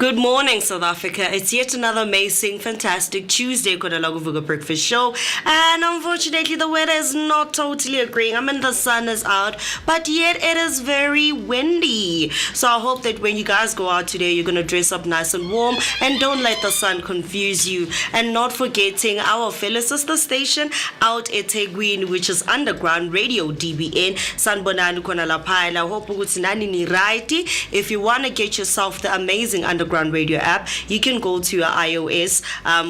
Good morning, South Africa. It's yet another amazing, fantastic Tuesday, Vooka Breakfast Show. And unfortunately, the weather is not totally agreeing. I mean, the sun is out, but yet it is very windy. So I hope that when you guys go out today, you're going to dress up nice and warm and don't let the sun confuse you. And not forgetting our fellow sister station out at Tegwin, which is Underground Radio DBN. Sanbonani kona lapaila. Hope ukutsinani ni righty. If you want to get yourself the amazing Underground Radio app, you can go to your iOS,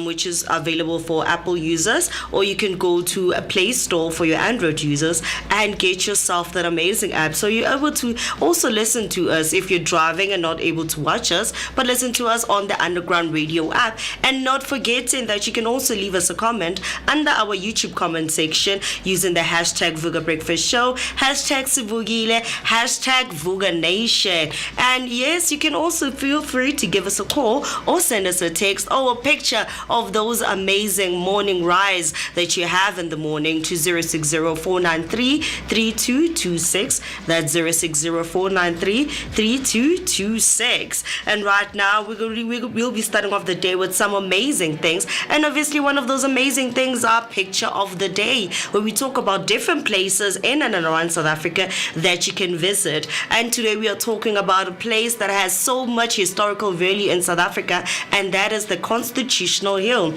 which is available for Apple users, or you can go to a Play Store for your Android users and get yourself that amazing app. So you're able to also listen to us if you're driving and not able to watch us, but listen to us on the Underground Radio app. And not forgetting that you can also leave us a comment under our YouTube comment section using the hashtag Vooka Breakfast Show, hashtag Sivugile, hashtag Vooka Nation. And yes, you can also feel free to give us a call or send us a text or a picture of those amazing morning rise that you have in the morning to 060-493-3226. That's 060-493-3226. And right now we'll be starting off the day with some amazing things. And obviously one of those amazing things are Picture of the Day, where we talk about different places in and around South Africa that you can visit. And today we are talking about a place that has so much historical value in South Africa, and that is the Constitutional Hill.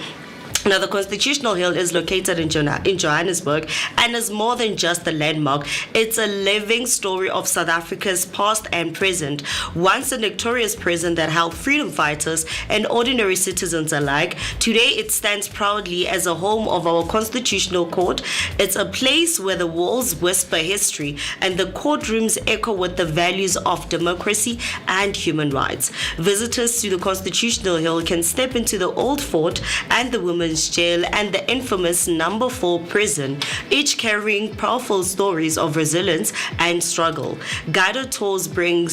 Now, the Constitutional Hill is located in Johannesburg and is more than just a landmark. It's a living story of South Africa's past and present. Once a notorious prison that held freedom fighters and ordinary citizens alike, today it stands proudly as a home of our Constitutional Court. It's a place where the walls whisper history and the courtrooms echo with the values of democracy and human rights. Visitors to the Constitutional Hill can step into the old fort and the women's jail and the infamous number 4 prison, each carrying powerful stories of resilience and struggle. Guided tours bring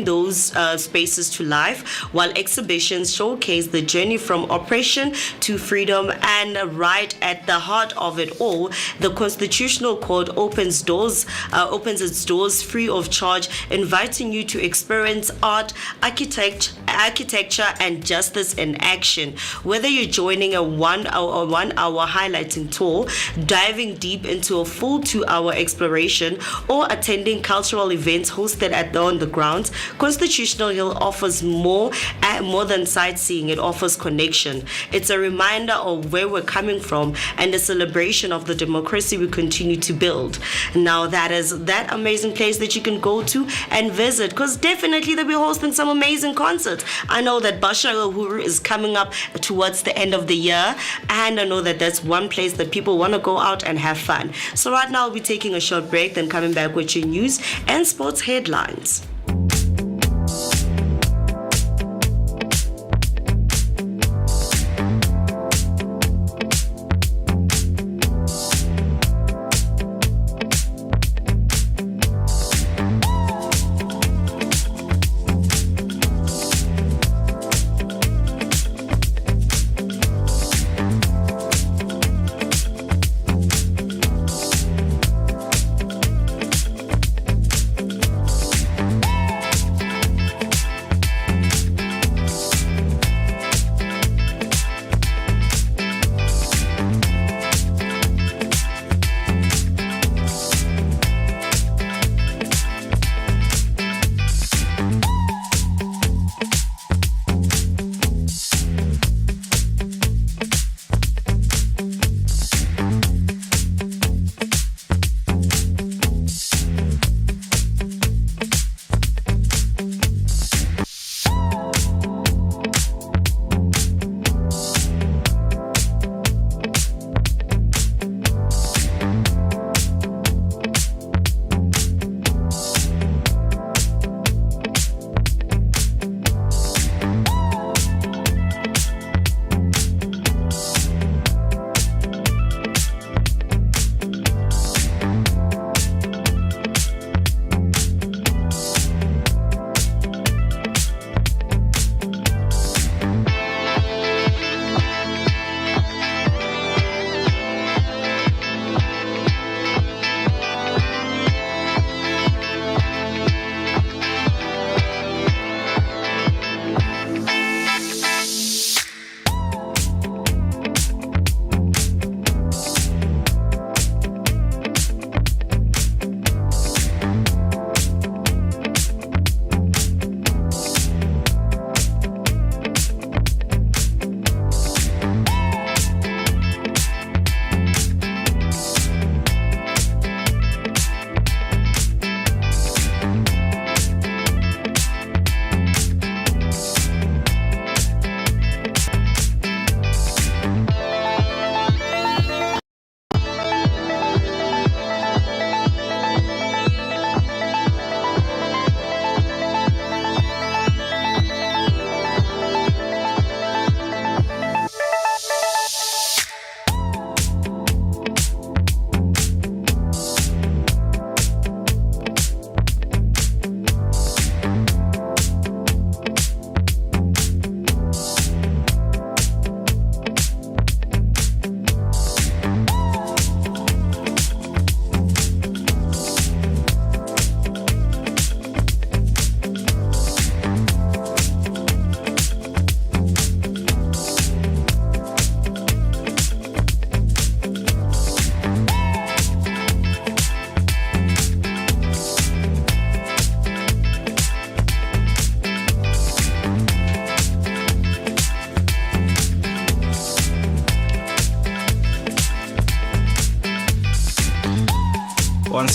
those spaces to life, while exhibitions showcase the journey from oppression to freedom. And right at the heart of it all, the Constitutional Court opens its doors free of charge, inviting you to experience art, architecture, and justice in action. Whether you're joining a 1 hour highlighting tour, diving deep into a full 2-hour exploration, or attending cultural events hosted on the grounds, Constitutional Hill offers more than sightseeing. It offers connection. It's a reminder of where we're coming from and a celebration of the democracy we continue to build. Now, that is that amazing place that you can go to and visit, because definitely they'll be hosting some amazing concerts. I know that Basha Uhuru is coming up towards the end of the year, and I know that that's one place that people want to go out and have fun. So right now I'll be taking a short break, then coming back with your news and sports headlines.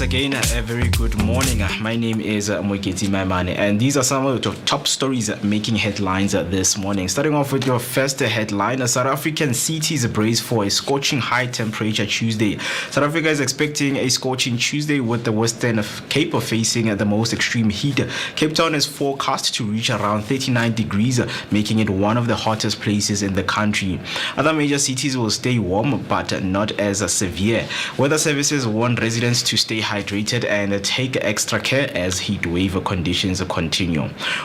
again, a very good morning. My name is Moeketsi, and these are some of the top stories making headlines this morning. Starting off with your first headline, South African cities brace for a scorching high temperature Tuesday. South Africa is expecting a scorching Tuesday with the Western Cape facing the most extreme heat. Cape Town is forecast to reach around 39 degrees, making it one of the hottest places in the country. Other major cities will stay warm, but not as severe. Weather services warn residents to stay hydrated and take extra care as heat wave conditions continue.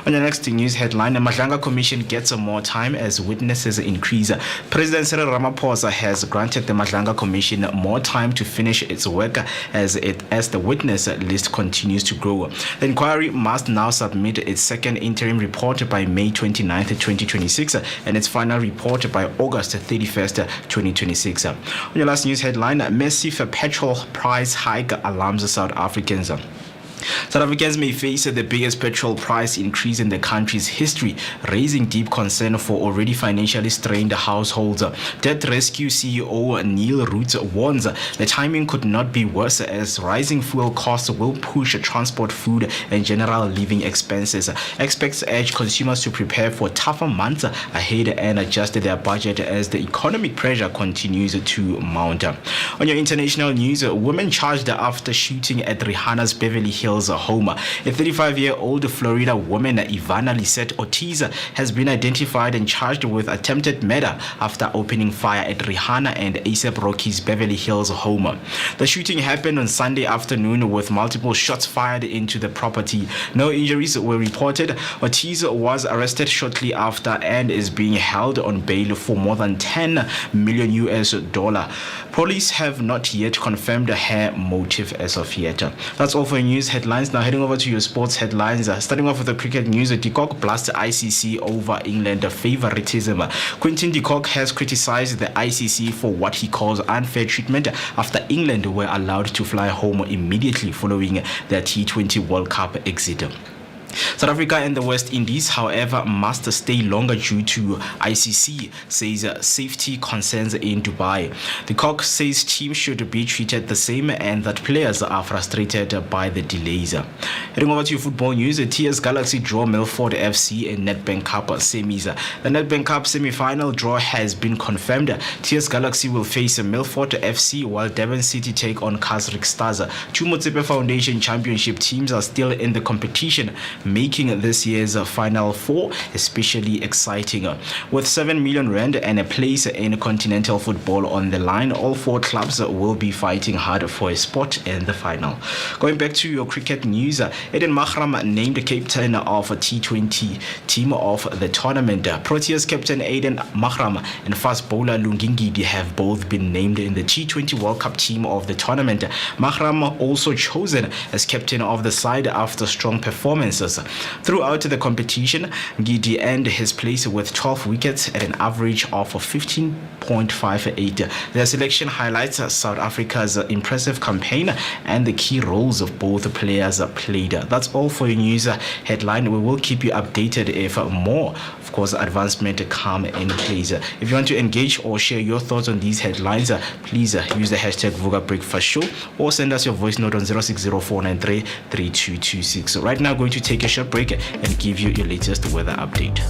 On the next news headline, the Madlanga Commission gets more time as witnesses increase. President Cyril Ramaphosa has granted the Madlanga Commission more time to finish its work as the witness list continues to grow. The inquiry must now submit its second interim report by May 29, 2026, and its final report by August 31st, 2026. On your last news headline, massive petrol price hike alarms South Africans. South Africans may face the biggest petrol price increase in the country's history, raising deep concern for already financially strained households. Debt Rescue CEO Neil Roots warns the timing could not be worse as rising fuel costs will push transport, food, and general living expenses. Experts urge consumers to prepare for tougher months ahead and adjust their budget as the economic pressure continues to mount. On your international news, women charged after shooting at Rihanna's Beverly Hills home. A 35-year-old Florida woman, Ivana Lisette Ortiz, has been identified and charged with attempted murder after opening fire at Rihanna and A$AP Rocky's Beverly Hills home. The shooting happened on Sunday afternoon with multiple shots fired into the property. No injuries were reported. Ortiz was arrested shortly after and is being held on bail for more than $10 million. Police have not yet confirmed her motive as of yet. That's all for news headlines. Now heading over to your sports headlines. Starting off with the cricket news, de Kock blasts ICC over England favoritism. Quinton de Kock has criticized the ICC for what he calls unfair treatment after England were allowed to fly home immediately following their T20 World Cup exit. South Africa and the West Indies, however, must stay longer due to ICC says safety concerns in Dubai. De Kock says teams should be treated the same and that players are frustrated by the delays. Heading over to your football news, TS Galaxy draw Milford FC in Nedbank Cup semis. The Nedbank Cup semi-final draw has been confirmed. TS Galaxy will face Milford FC while Devon City take on Kazrick Stars. Two Motsepe Foundation Championship teams are still in the competition, making this year's Final Four especially exciting. With 7 million rand and a place in continental football on the line, all four clubs will be fighting hard for a spot in the final. Going back to your cricket news, Eden Mahram named captain of a T20 team of the tournament. Proteas captain Eden Mahram and fast bowler Lungingidi have both been named in the T20 World Cup team of the tournament. Mahram also chosen as captain of the side after strong performances. Throughout the competition, Ngidi earned his place with 12 wickets at an average of 15.58. Their selection highlights South Africa's impressive campaign and the key roles of both players played. That's all for your news headline. We will keep you updated if more, of course, advancement come in place. If you want to engage or share your thoughts on these headlines, please use the hashtag Vooka Breakfast Show or send us your voice note on 0604933226. Right now, going to take a short break and give you your latest weather update.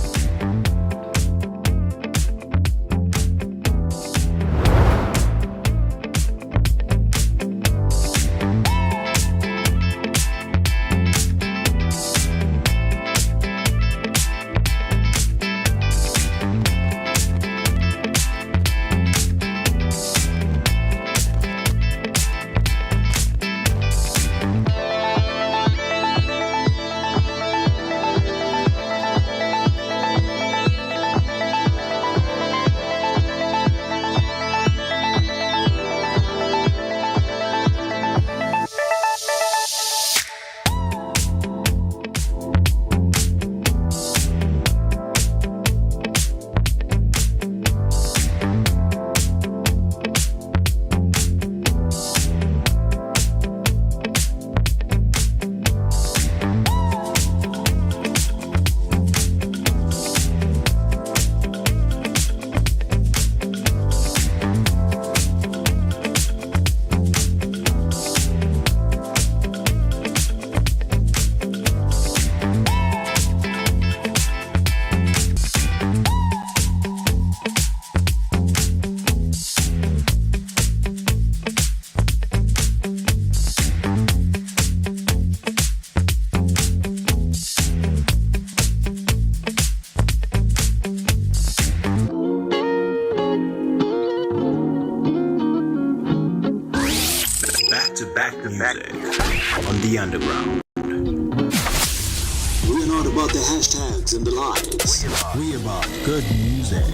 about the hashtags and the lives. We about good music.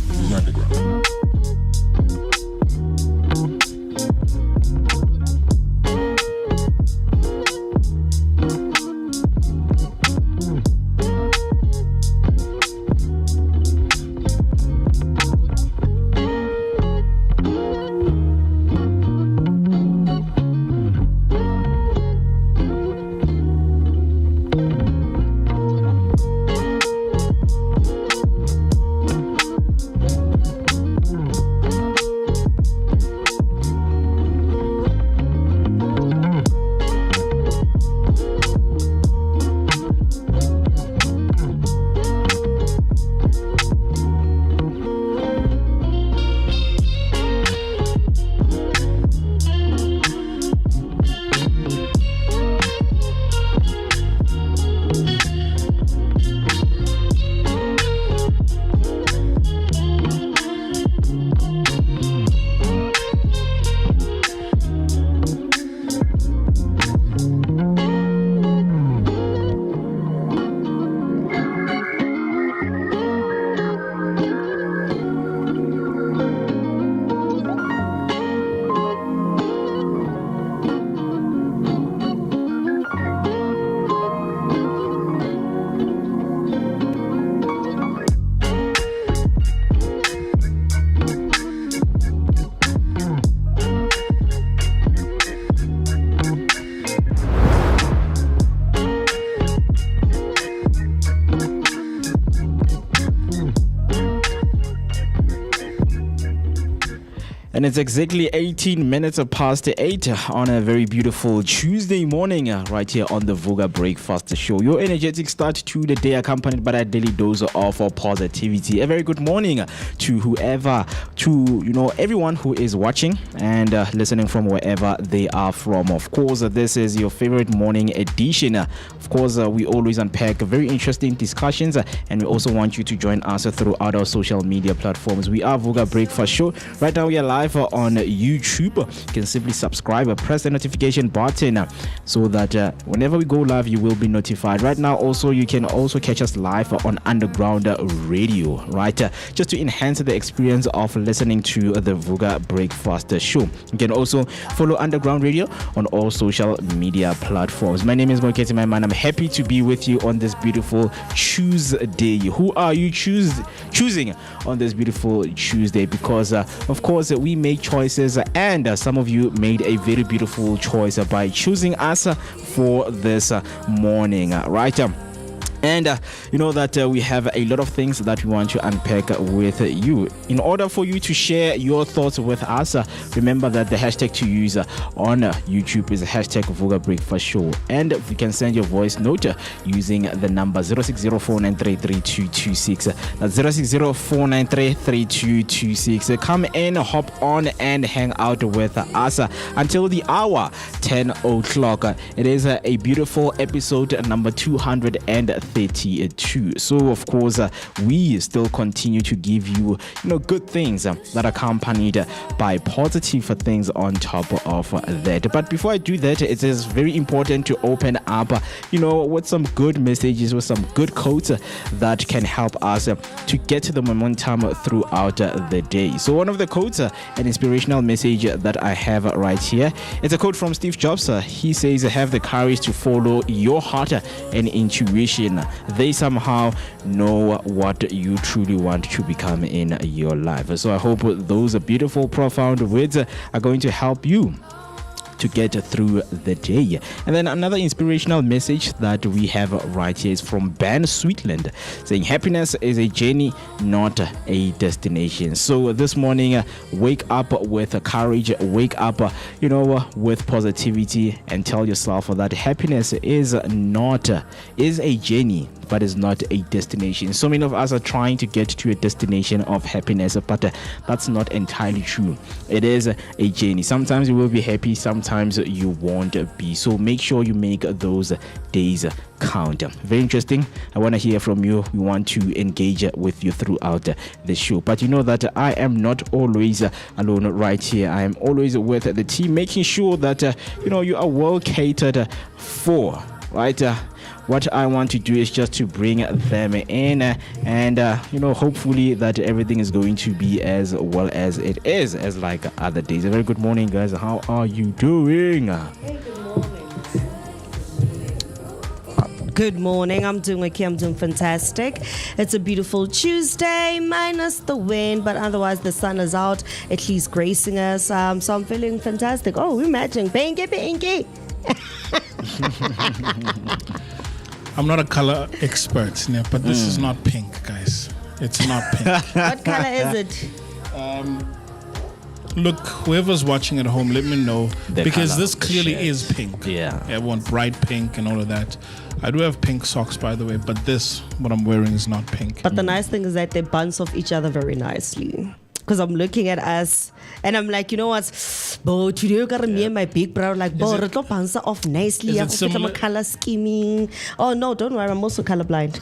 The underground. And it's exactly 18 minutes past 8 on a very beautiful Tuesday morning right here on the Vooka Breakfast Show. Your energetic start to the day accompanied by a daily dose of positivity. A very good morning to whoever, to everyone who is watching and listening from wherever they are from. Of course, this is your favorite morning edition. Of course, we always unpack very interesting discussions and we also want you to join us throughout our social media platforms. We are Vooka Breakfast Show. Right now we are live on YouTube. You can simply subscribe, press the notification button so that whenever we go live you will be notified. Right now also you can also catch us live on Underground Radio, right? Just to enhance the experience of listening to the Vooka Breakfast Show. You can also follow Underground Radio on all social media platforms. My name is Moeketsi, my man. I'm happy to be with you on this beautiful Tuesday. Who are you choosing on this beautiful Tuesday? Because of course we make choices and some of you made a very beautiful choice by choosing us for this morning, right? And you know that we have a lot of things that we want to unpack with you. In order for you to share your thoughts with us, remember that the hashtag to use on YouTube is hashtag Vooka Breakfast Show. And you can send your voice note using the number 0604933226. That's 0604933226. Come in, hop on, and hang out with us until the hour 10 o'clock. It is a beautiful episode number 232. So of course we still continue to give you good things that are accompanied by positive things on top of that. But before I do that, it is very important to open up with some good messages, with some good quotes that can help us to get the momentum throughout the day. So one of the quotes, an inspirational message that I have right here, it's a quote from Steve Jobs. He says, have the courage to follow your heart and intuition. They somehow know what you truly want to become in your life. So I hope those beautiful, profound words are going to help you to get through the day. And then another inspirational message that we have right here is from Ben Sweetland, saying happiness is a journey, not a destination. So this morning, wake up with courage, wake up with positivity, and tell yourself that happiness is a journey, but is not a destination. So many of us are trying to get to a destination of happiness, but that's not entirely true. It is a journey. Sometimes you will be happy, sometimes you won't be. So make sure you make those days count. Very interesting. I want to hear from you. We want to engage with you throughout the show. But you know that I am not always alone right here. I am always with the team, making sure that you are well catered for, right? what I want to do is just to bring them in and hopefully that everything is going to be as well as it is as like other days. A very good morning, guys. How are you doing? Hey, good morning. Good morning. I'm doing okay. I'm doing fantastic. It's a beautiful Tuesday, minus the wind, but otherwise the sun is out, at least gracing us. So I'm feeling fantastic. Oh, we're matching. Pinky. I'm not a color expert, but this is not pink, guys. It's not pink. What color is it? Look, whoever's watching at home, let me know. Because color this of the clearly shirt. is pink. Yeah. I want bright pink and all of that. I do have pink socks, by the way, but what I'm wearing is not pink. But the nice thing is that they bounce off each other very nicely. Because I'm looking at us and I'm like, you know what? Bo, today you got me and my big brother like, bo, it'll bounce off nicely. Is it similar? Color scheming. Oh no, don't worry, I'm also colorblind.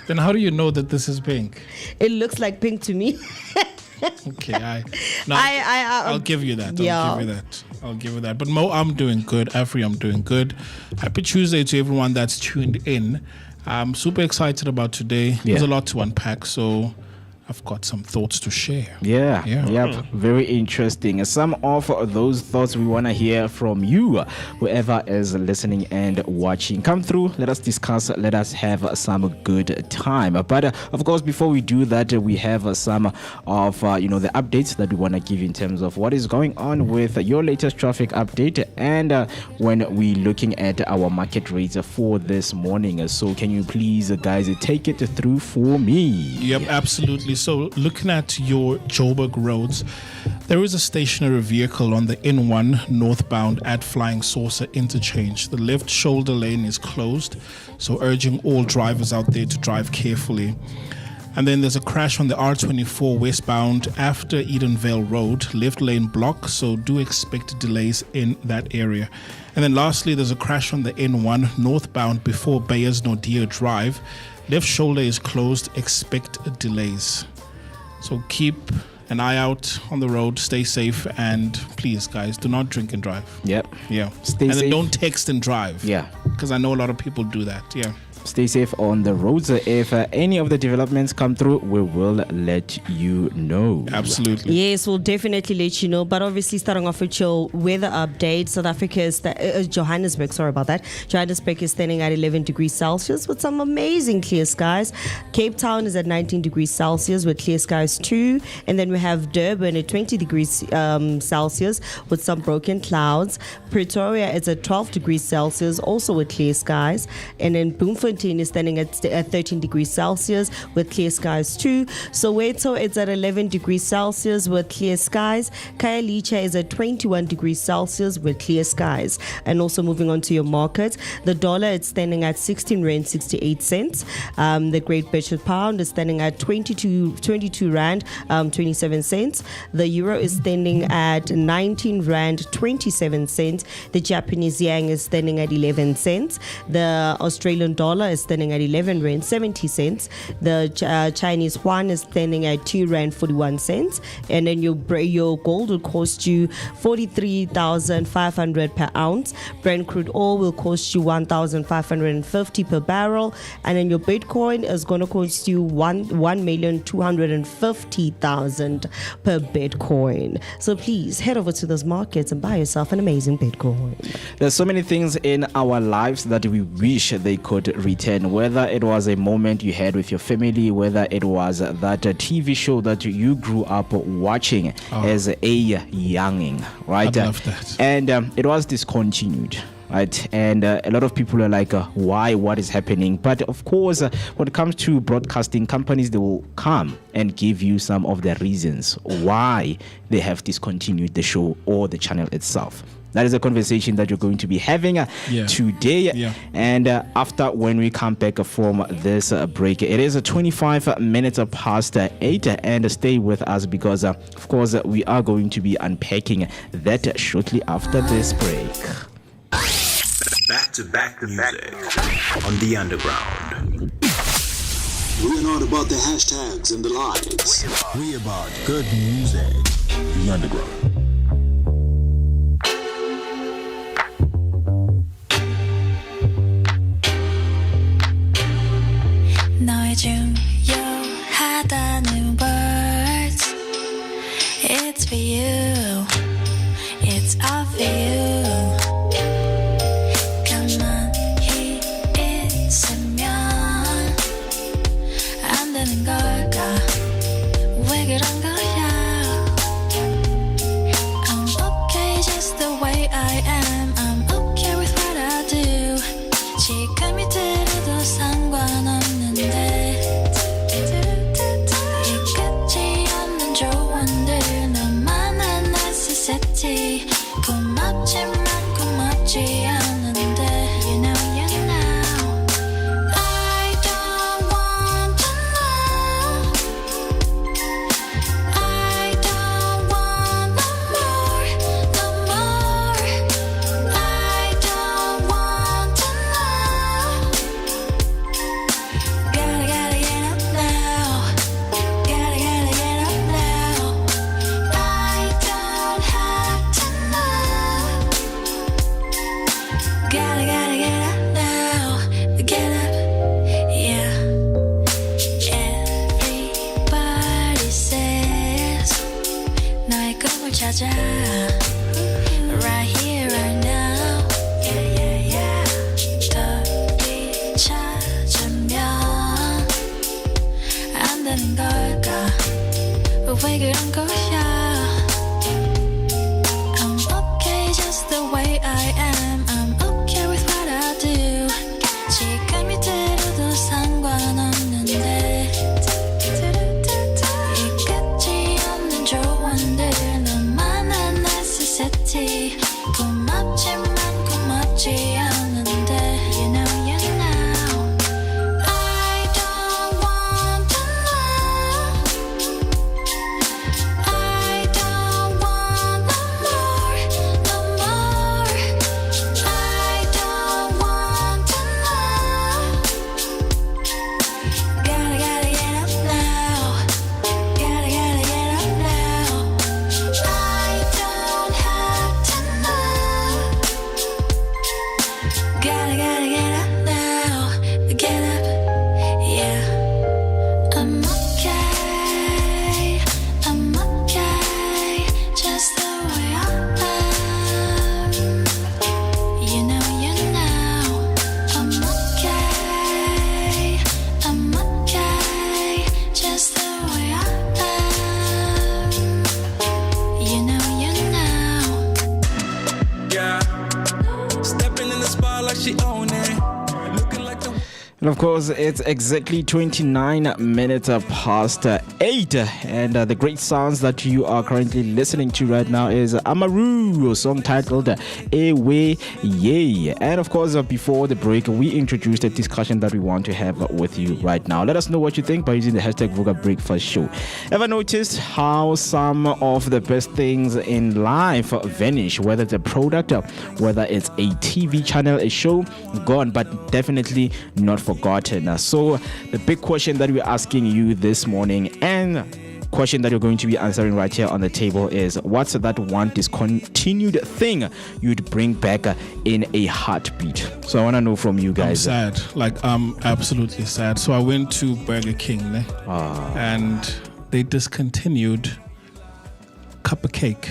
Then how do you know that this is pink? It looks like pink to me. Okay, I'll give you that. I'll give you that. But Mo, I'm doing good. Afri, I'm doing good. Happy Tuesday to everyone that's tuned in. I'm super excited about today. There's a lot to unpack, so I've got some thoughts to share. Yep. Very interesting. Some of those thoughts we want to hear from you, whoever is listening and watching. Come through, let us discuss, let us have some good time. But of course, before we do that, we have some of the updates that we want to give you in terms of what is going on with your latest traffic update and when we're looking at our market rates for this morning. So can you please, guys, take it through for me? Yep, absolutely. So looking at your Joburg roads, there is a stationary vehicle on the N1 northbound at Flying Saucer interchange. The left shoulder lane is closed, so urging all drivers out there to drive carefully. And then there's a crash on the R24 westbound after Edenvale Road, left lane block, so do expect delays in that area. And then lastly, there's a crash on the N1 northbound before Bayers Nordia Drive. Left shoulder is closed, expect delays. So keep an eye out on the road, stay safe, and please, guys, do not drink and drive. Yep. Yeah. Stay and safe. then don't text and drive. Yeah. Because I know a lot of people do that. Yeah. Stay safe on the roads. If any of the developments come through, we will let you know. Absolutely. Yes, we'll definitely let you know. But obviously, starting off with your weather update, South Africa is Johannesburg. Sorry about that. Johannesburg is standing at 11 degrees Celsius with some amazing clear skies. Cape Town is at 19 degrees Celsius with clear skies too. And then we have Durban at 20 degrees Celsius with some broken clouds. Pretoria is at 12 degrees Celsius, also with clear skies. And then Bloemfontein is standing at 13 degrees Celsius with clear skies too. Soweto is at 11 degrees Celsius with clear skies. Khayelitsha is at 21 degrees Celsius with clear skies. And also moving on to your market, the dollar is standing at 16 rand 68 cents. The Great British Pound is standing at 22 rand 27 cents. The euro is standing at 19 rand 27 cents. The Japanese yen is standing at 11 cents. The Australian dollar is standing at 11 rand 70 cents. The Chinese yuan is standing at 2 rand 41 cents. And then your gold will cost you 43,500 per ounce. Brent crude oil will cost you 1,550 per barrel. And then your Bitcoin is going to cost you 1,250,000 per Bitcoin. So please head over to those markets and buy yourself an amazing Bitcoin. There's so many things in our lives that we wish they could return, whether it was a moment you had with your family, whether it was that TV show that you grew up watching as a younging, right? I love that. And it was discontinued. Right, and a lot of people are like, why, what is happening? But of course, when it comes to broadcasting companies, they will come and give you some of the reasons why they have discontinued the show or the channel itself. That is a conversation that you're going to be having today. Yeah. And after, when we come back from this break, it is 25 minutes past 8, and stay with us because, of course, we are going to be unpacking that shortly after this break. Back to music on the underground. We're not about the hashtags and the lies. We're about good music. The underground. 중요하다는 words. It's for you. It's all for you. 가만히 있으면 안 되는 걸까? 왜 그런 거야? I'm okay just the way I am. I'm okay with what I do. 지금이 들어도 상관없는데 이 끝이 없는 조언들 너만한 necessity. 고맙지만 고맙지 않은데 You know I don't want to know. I don't want no more, no more. I don't want to know. Gotta get up now. Gotta get up now. I don't have to know. Gotta get up now. Get up, yeah. Everybody says 나의 꿈을 찾아. Right here, right now. Yeah, yeah, yeah. 너를 찾으면 안 되는 걸까? 왜 그런 거야? I'm okay just the way I am. I'm okay with what I do. 지금이 들어도 상관없는데 이 끝이 없는 조언들 너만한 necessity. 고맙지만 고맙지 않은데 You know I don't want to know. I don't want no more, no more. I don't want to know. Gotta get up now. Gotta get up now. I don't have to know. Gotta get up now. Get up, yeah. I'm okay. I'm okay. Just the way I am. You know I'm okay. I'm okay. Just the way I am. You know Yeah. Stepping in the spot like she own it. Looking like the And of course, it's exactly 29 minutes past 8. And the great sounds that you are currently listening to right now is Amaru, a song titled Ewe Yay. And of course, before the break, we introduced a discussion that we want to have with you right now. Let us know what you think by using the hashtag Vooka Breakfast Show. Ever noticed how some of the best things in life vanish? Whether it's a product, whether it's a TV channel, a show, gone, but definitely not forgotten. So the big question that we're asking you this morning, and question that you're going to be answering right here on the table, is what's that one discontinued thing you'd bring back in a heartbeat? So I want to know from you guys. I'm sad. Like, I'm absolutely sad. So I went to Burger King and they discontinued cupcake.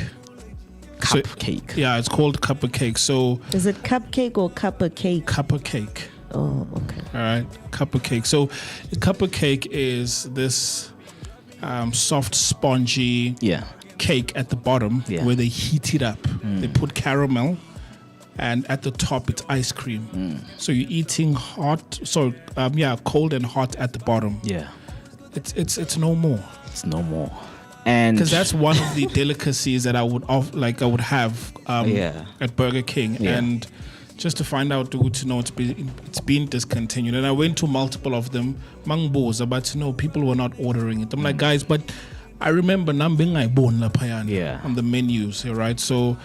Cupcake. Yeah, it's called cupcake. So Is it cupcake or cupcake? cupcake. Oh, okay. All right, cupcake. So a cupcake is this soft, spongy cake at the bottom where they heat it up. They put caramel, and at the top it's ice cream. So you're eating hot, cold and hot at the bottom. Yeah, it's no more. it's no more. And Because that's one of the delicacies that I would have at Burger King, and just to find out, to know it's been discontinued. And I went to multiple of them, Mangboza, but no, people were not ordering it. I'm like, guys, but I remember Nambing I born La Payana on the menus, right? So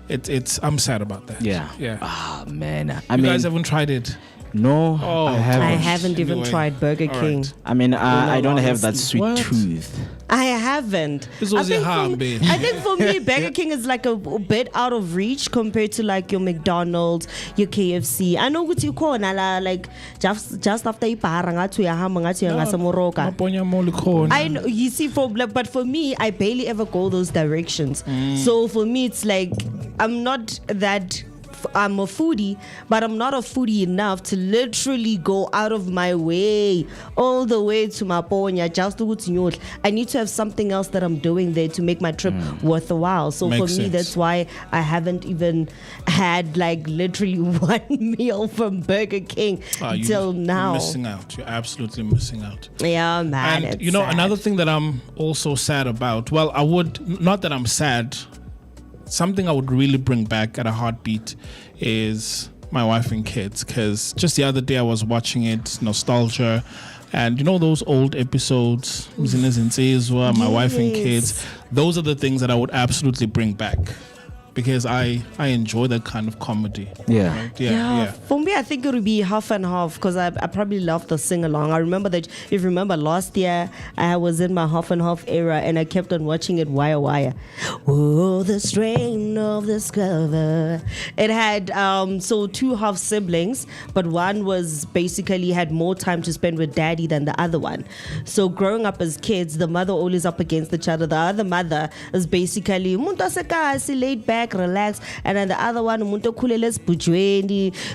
it's I'm sad about that. yeah. Yeah. Ah, man. You guys haven't tried it? No, Oh, I haven't. I haven't even Anyway, tried Burger all King. right. I mean, I don't have that honesty. sweet What? tooth. I haven't. This I was a think ham, for- babe. I think for me, Burger King is like a bit out of reach compared to like your McDonald's, your KFC. I know what you call like just after you ngathi uyahamba ngathi uyasamoroka. Maponya mo likhona. I know, you see, but for me, I barely ever go those directions. So for me, it's like I'm not that. I'm a foodie, but I'm not a foodie enough to literally go out of my way all the way to Maponya just to go to Nyotla. I need to have something else that I'm doing there to make my trip worth a while. So Makes for me, sense. that's why I haven't even had like literally one meal from Burger King till now. You're missing out. You're absolutely missing out. Yeah, man. And it's you know, sad. another thing that I'm also sad about. Well, I would not that I'm sad. Something I would really bring back at a heartbeat is my wife and kids. Because just the other day I was watching it, nostalgia, and you know those old episodes, my wife and kids. Those are the things that I would absolutely bring back. Because I enjoy that kind of comedy. Yeah. Right? Yeah. For me, I think it would be half and half because I probably love the sing along. I remember that, if you remember last year, I was in my half and half era and I kept on watching it wire. Oh, the strain of this cover. It had so two half siblings, but one was basically had more time to spend with daddy than the other one. So growing up as kids, the mother always up against each other. The other mother is basically laid back, relax, and then the other one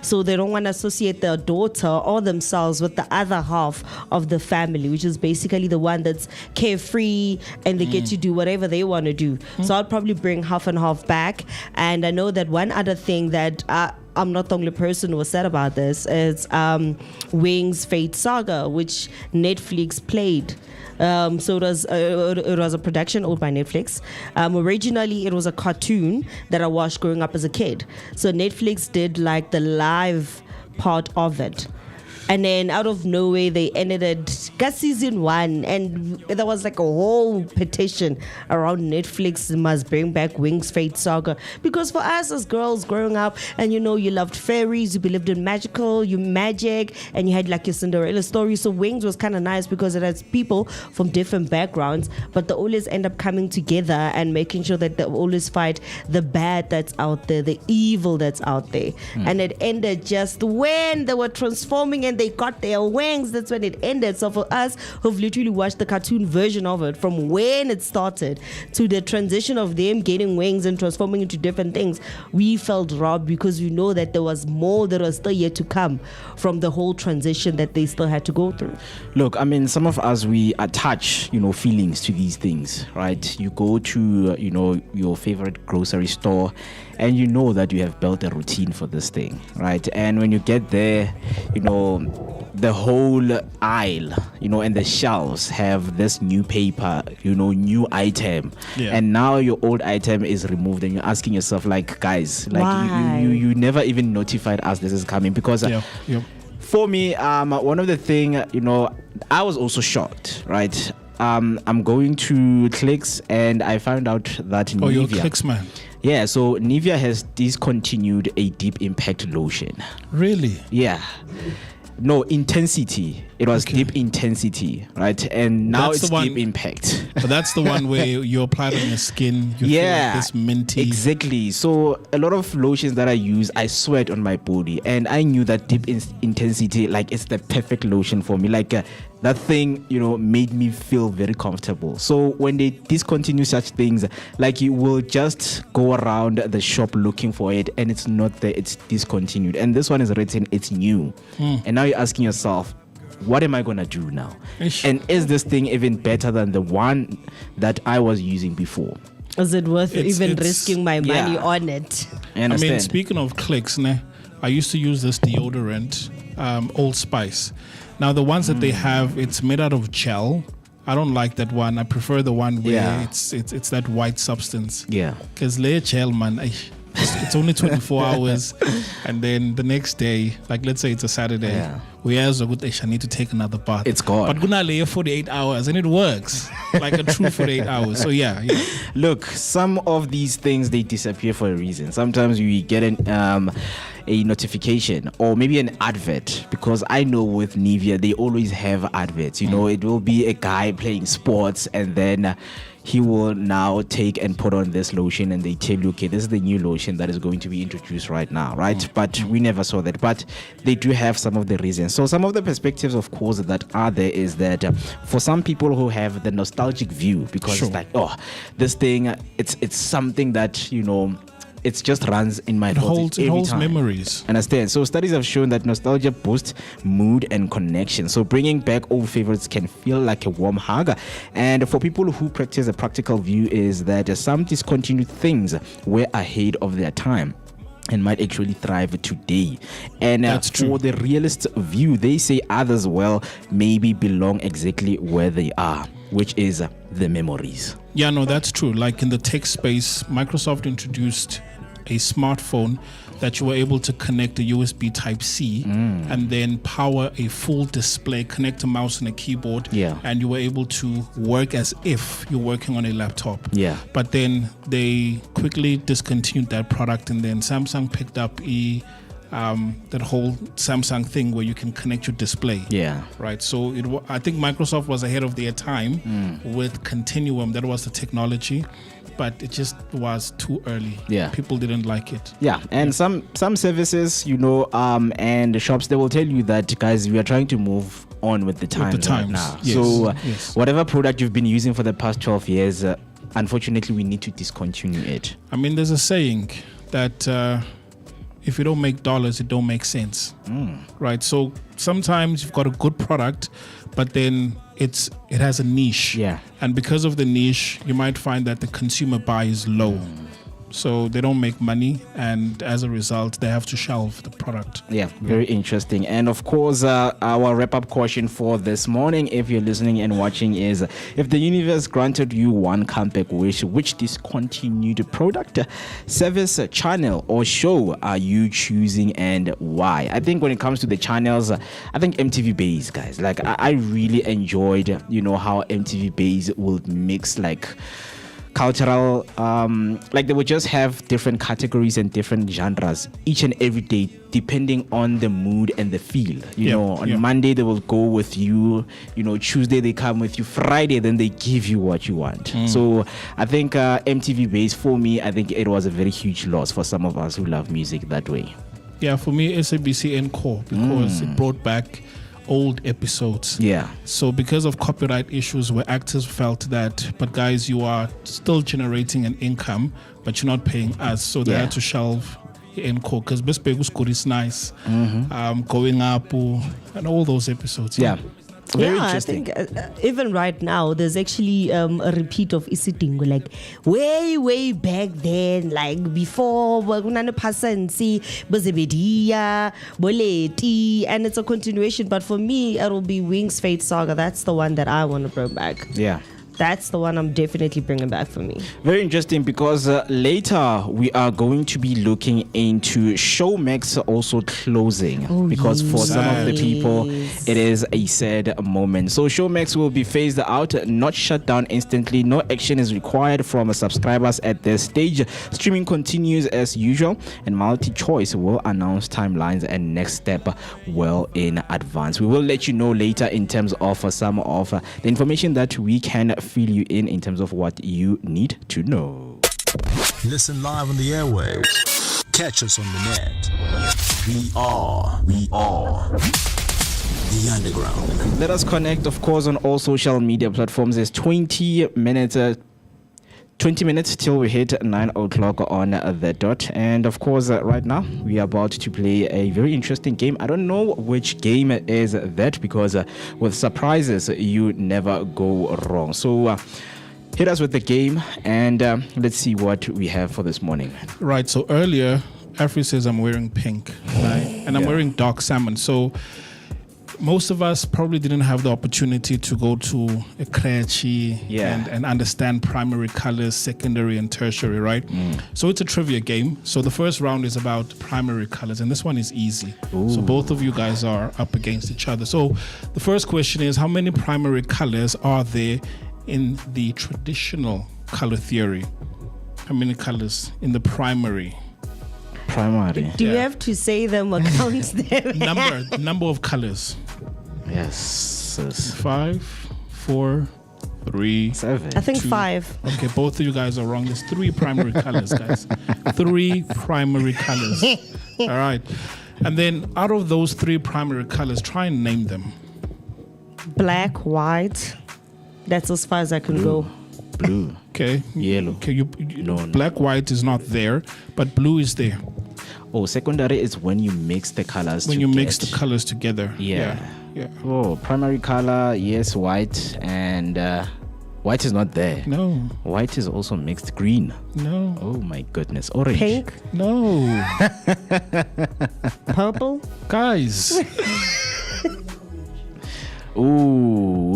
so they don't want to associate their daughter or themselves with the other half of the family, which is basically the one that's carefree and they get to do whatever they want to do. So I'll probably bring half and half back. And I know that one other thing that I'm not the only person who was said about this is Wings Fate Saga, which Netflix played. So it was a production owned by Netflix. Originally, it was a cartoon that I watched growing up as a kid. So Netflix did like the live part of it. And then out of nowhere, they ended it season 1. And there was like a whole petition around Netflix must bring back Wings Fate Saga. Because for us as girls growing up, and you know, you loved fairies, you believed in magic, and you had like your Cinderella story. So Wings was kind of nice because it has people from different backgrounds, but they always end up coming together and making sure that they always fight the bad that's out there, the evil that's out there. And it ended just when they were transforming and they got their wings. That's when it ended. So for us who've literally watched the cartoon version of it from when it started to the transition of them getting wings and transforming into different things, we felt robbed because we know that there was more that was still yet to come from the whole transition that they still had to go through. Look, I mean, some of us, we attach, feelings to these things, right? You go to, your favorite grocery store and you know that you have built a routine for this thing, right? And when you get there, the whole aisle, and the shelves have this new paper, new item. Yeah. And now your old item is removed and you're asking yourself, like, guys, like you never even notified us this is coming. Because for me, one of the thing, I was also shocked, right? I'm going to Clicks and I found out that Nivea. Oh, you're a Clicks man. Yeah, so Nivea has discontinued a deep impact lotion. Really? Yeah. No, intensity. It was deep intensity, right? And now That's it's the one, deep impact. But that's the one where you apply it on your skin. You feel like this minty. Exactly. So a lot of lotions that I use, I sweat on my body. And I knew that deep intensity, like, it's the perfect lotion for me. Like, that thing, made me feel very comfortable. So when they discontinue such things, like, you will just go around the shop looking for it and it's not there, it's discontinued. And this one is written, it's new. And now you're asking yourself, what am I going to do now? And is this thing even better than the one that I was using before? Is it worth even risking my money on it? I mean, speaking of Clicks, I used to use this deodorant, Old Spice. Now, the ones that they have, it's made out of gel. I don't like that one. I prefer the one where it's that white substance. Yeah. Because layer gel, man. It's only 24 hours, and then the next day, like let's say it's a Saturday, we ask I need to take another bath. It's gone. But gonna lay 48 hours, and it works like a true 48 hours. So yeah. Look, some of these things, they disappear for a reason. Sometimes we get a notification or maybe an advert, because I know with Nivea they always have adverts. You know, it will be a guy playing sports, and then he will now take and put on this lotion, and they tell you, okay, this is the new lotion that is going to be introduced right now, right? But we never saw that. But they do have some of the reasons. So some of the perspectives, of course, that are there is that for some people who have the nostalgic view, because it's like, oh, this thing, it's something that, you know, it just runs in my thoughts every time. Memories. Understand? So studies have shown that nostalgia boosts mood and connection. So bringing back old favorites can feel like a warm hug. And for people who practice a practical view is that some discontinued things were ahead of their time and might actually thrive today. And That's true. For the realist view, they say others, well, maybe belong exactly where they are, which is the memories. Yeah, no, that's true. Like in the tech space, Microsoft introduced a smartphone that you were able to connect a USB Type-C and then power a full display, connect a mouse and a keyboard, and you were able to work as if you're working on a laptop. Yeah. But then they quickly discontinued that product, and then Samsung picked up that whole Samsung thing where you can connect your display. Yeah. Right. So I think Microsoft was ahead of their time with Continuum. That was the technology, but it just was too early. Yeah. People didn't like it. Yeah. And some services, you know, and the shops, they will tell you that, guys, we are trying to move on with the times, right now. Yes. So Yes. whatever product you've been using for the past 12 years, unfortunately, we need to discontinue it. I mean, there's a saying that if you don't make dollars, it don't make sense. Right? So sometimes you've got a good product, but then it has a niche. Yeah. And because of the niche, you might find that the consumer buy is low. So they don't make money, and as a result, they have to shelve the product. Yeah, very interesting. And of course, our wrap-up question for this morning, if you're listening and watching, is if the universe granted you one comeback wish, which discontinued product, service, channel, or show are you choosing, and why? I think when it comes to the channels, I think MTV Base, guys. Like, I really enjoyed, you know, how MTV Base will mix like cultural, like they would just have different categories and different genres each and every day, depending on the mood and the feel. You know, on Monday they will go with you, you know, Tuesday they come with you, Friday then they give you what you want. So I think MTV Base, for me, I think it was a very huge loss for some of us who love music that way. Yeah, for me, SABC Encore, because it brought back old episodes. Yeah. So because of copyright issues where actors felt that, but guys, you are still generating an income, but you're not paying us. So they had to shelve Encore, because Best Begus Good is nice. Going Up and all those episodes. Yeah. Very I interesting. think even right now, there's actually a repeat of Isitingo, like way back then, like before Wagunana Pasansi, Bazebedia, Boleti, and it's a continuation. But for me, it'll be Wings Fate Saga. That's the one that I want to bring back. Yeah. That's the one I'm definitely bringing back for me. Very interesting, because later we are going to be looking into Showmax also closing, because for some of the people it is a sad moment. So Showmax will be phased out, not shut down instantly. No action is required from subscribers at this stage. Streaming continues as usual, and MultiChoice will announce timelines and next step well in advance. We will let you know later in terms of some of the information that we can fill you in terms of what you need to know. Listen live on the airwaves. Catch us on the net. We are the underground. Let us connect, of course, on all social media platforms. There's 20 minutes till we hit 9 o'clock on the dot. And of course, right now we are about to play a very interesting game. I don't know which game is that, because with surprises you never go wrong. So hit us with the game, and let's see what we have for this morning. Right. So earlier, Afri says I'm wearing pink, right? And I'm wearing dark salmon. So most of us probably didn't have the opportunity to go to a creche and understand primary colors, secondary and tertiary, right? So it's a trivia game. So the first round is about primary colors, and this one is easy. So both of you guys are up against each other. So the first question is, how many primary colors are there in the traditional color theory? How many colors in the primary? Do you have to say them or count them? Number of colors. Yes. 5, 4, 3, 7. I think 2. 5. Okay, both of you guys are wrong. There's 3 primary colors, guys. 3 primary colors. All right. And then out of those 3 primary colors, try and name them. Black, white. That's as far as I can go. Blue. Okay. Yellow. Okay, black, white is not there, but blue is there. Oh, secondary is when you mix the colors When you mix the colors together. Yeah. Oh, primary color, yes, white, and white is not there. No. White is also mixed green. No. Oh my goodness. Orange. Pink, No. purple. Guys. Ooh,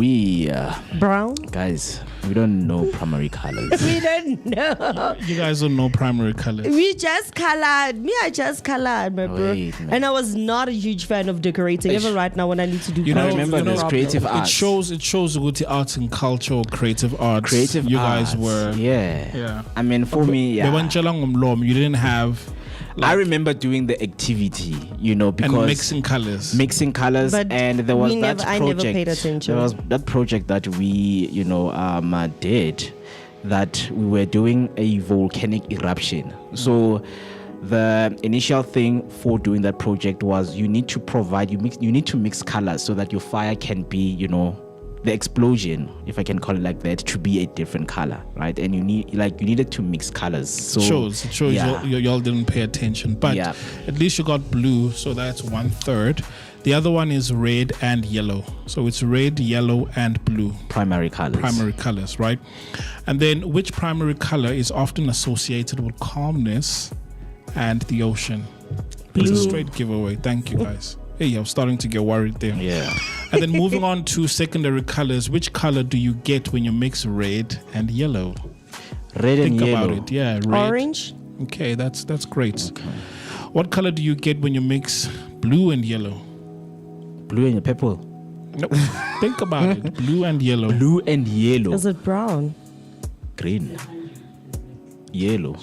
Brown. guys, we don't know primary colors. We don't know. You guys don't know primary colors. We just colored. I just colored, my bro. Wait, man. And I was not a huge fan of decorating. Even right now when I need to do I remember this creative It arts. shows good arts and culture or creative arts. Creative you arts. guys were. Yeah. I mean, for me, You didn't have. I remember doing the activity, because And mixing colors. But and there was that project. I never paid attention. There was that project that we, did, that we were doing a volcanic eruption. So the initial thing for doing that project was you need to mix colors so that your fire can be, the explosion, if I can call it like that, to be a different color, right? And you needed to mix colors. So It shows y'all didn't pay attention, but at least you got blue, so that's 1/3. The other one is red and yellow, so it's red, yellow, and blue. Primary colors, right? And then which primary color is often associated with calmness and the ocean? It's a straight giveaway. Thank you, guys. Hey, I'm starting to get worried there. Yeah. And then moving on to secondary colors, which color do you get when you mix red and yellow? Red and Think yellow. about it. Yeah, red. Orange. Okay, that's great. Okay. What color do you get when you mix blue and yellow? Blue and purple. No. Think about it. Blue and yellow. Blue and yellow. Is it brown? Green. Yellow.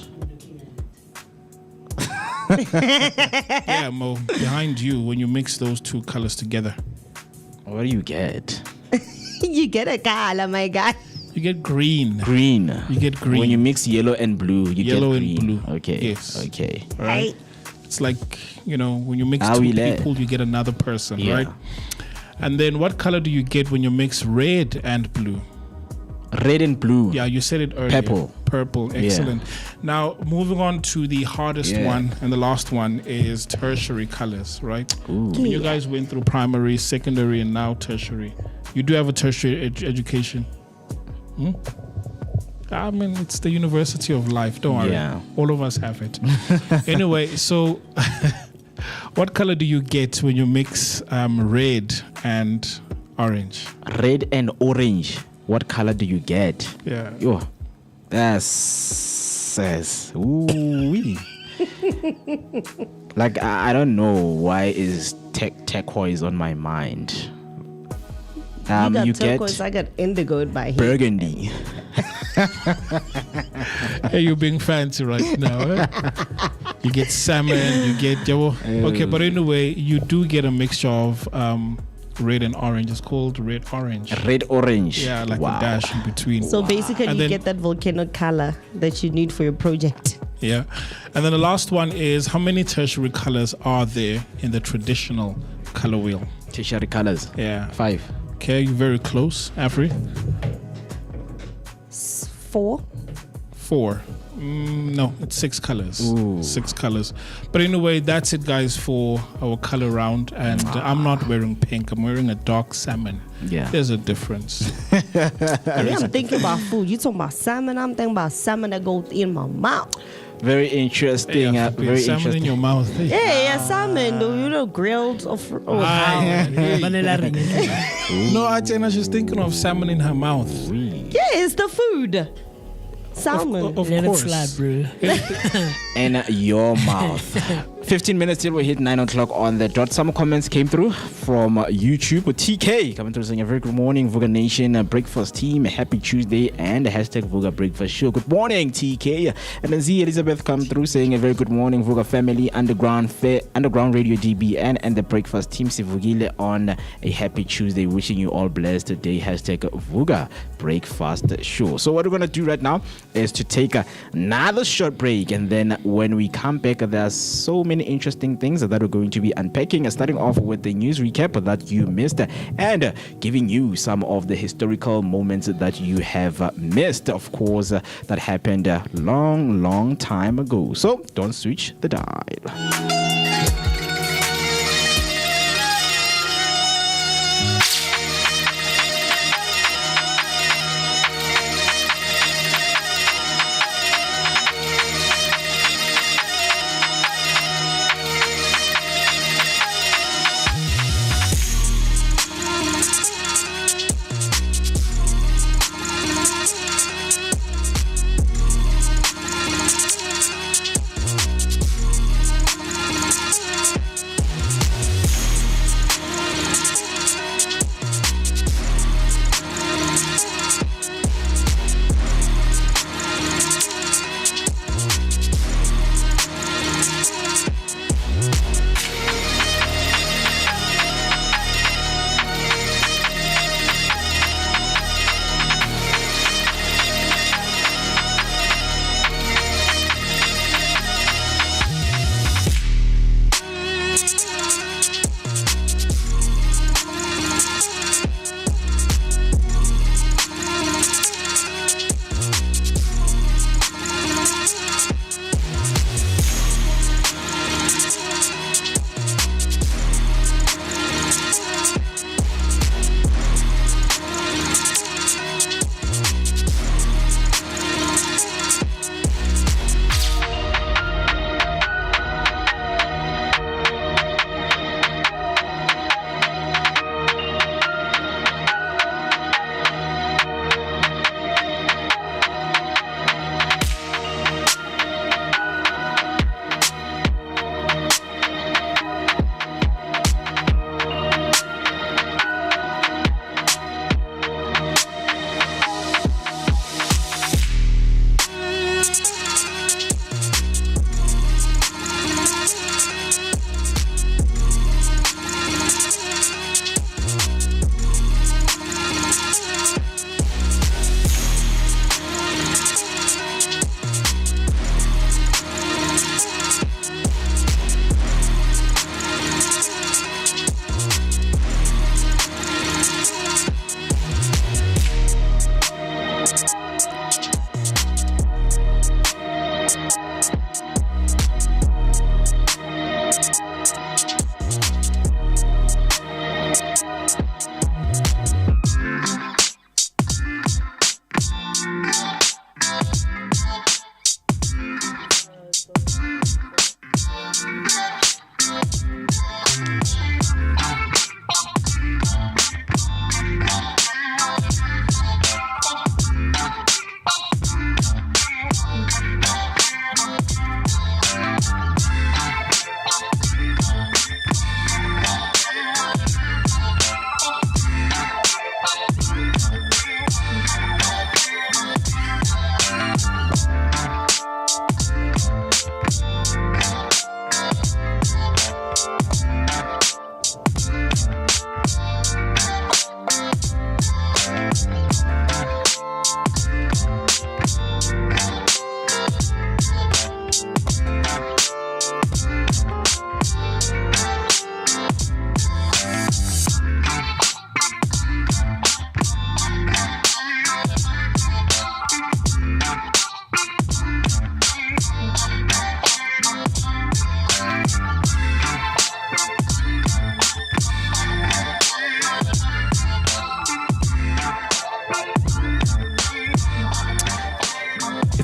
Yeah, Mo. Behind you, when you mix those 2 colors together, What do you get? You get a color, my guy. you get green. Green. You get green. When you mix yellow and blue, you Yellow get and green. blue. Okay. Yes. Okay. Right? It's like, when you mix How 2 we let. people, you get another person, Yeah. right? And then what color do you get when you mix red and blue? Red and blue. Yeah, you said it earlier. Purple. Excellent. Now, moving on to the hardest one, and the last one is tertiary colors, right? Ooh. When you guys went through primary, secondary, and now tertiary. You do have a tertiary education. I mean, it's the University of Life. Don't worry. Yeah. All of us have it. Anyway, so what color do you get when you mix red and orange? Red and orange. What color do you get? Yeah. Yo, that's ooh. Like I don't know why is turquoise on my mind. You got turquoise, I got indigo by here. Burgundy. Hey, you're being fancy right now. Eh? You get salmon, you get okay, but anyway, you do get a mixture of red and orange. It's called red orange. Red orange. Yeah, like Wow. a dash in between. So basically, And you then- get that volcano color that you need for your project. Yeah. And then the last one is, how many tertiary colors are there in the traditional color wheel? Tertiary colors. Yeah. 5. Okay, you're very close. Afri? 4. 4. No, it's 6 colors. Ooh. 6 colors. But anyway, that's it, guys, for our color round. And I'm not wearing pink. I'm wearing a dark salmon. Yeah. There's a difference. I'm thinking about food. You talking about salmon? I'm thinking about salmon that goes in my mouth. Very interesting. Yeah, Very salmon interesting. in your mouth. Hey. Yeah, salmon, grilled or No, Atena, she's thinking of salmon in her mouth. Yeah, it's the food. Salmon. Of Let it course. slide, bro. In your mouth. 15 minutes till we hit 9 o'clock on the dot. Some comments came through from YouTube with TK coming through saying a very good morning, Vooka Nation, breakfast team, happy Tuesday, and the hashtag Vooka breakfast show. Good morning, TK. And then Z Elizabeth come through saying a very good morning, Vooka family, underground radio DBN, and the breakfast team. Sivugile on a happy Tuesday, wishing you all blessed day, hashtag Vooka breakfast show. So what we're going to do right now is to take another short break, and then when we come back, there's so many interesting things that we're going to be unpacking, starting off with the news recap that you missed and giving you some of the historical moments that you have missed, of course, that happened a long time ago. So don't switch the dial.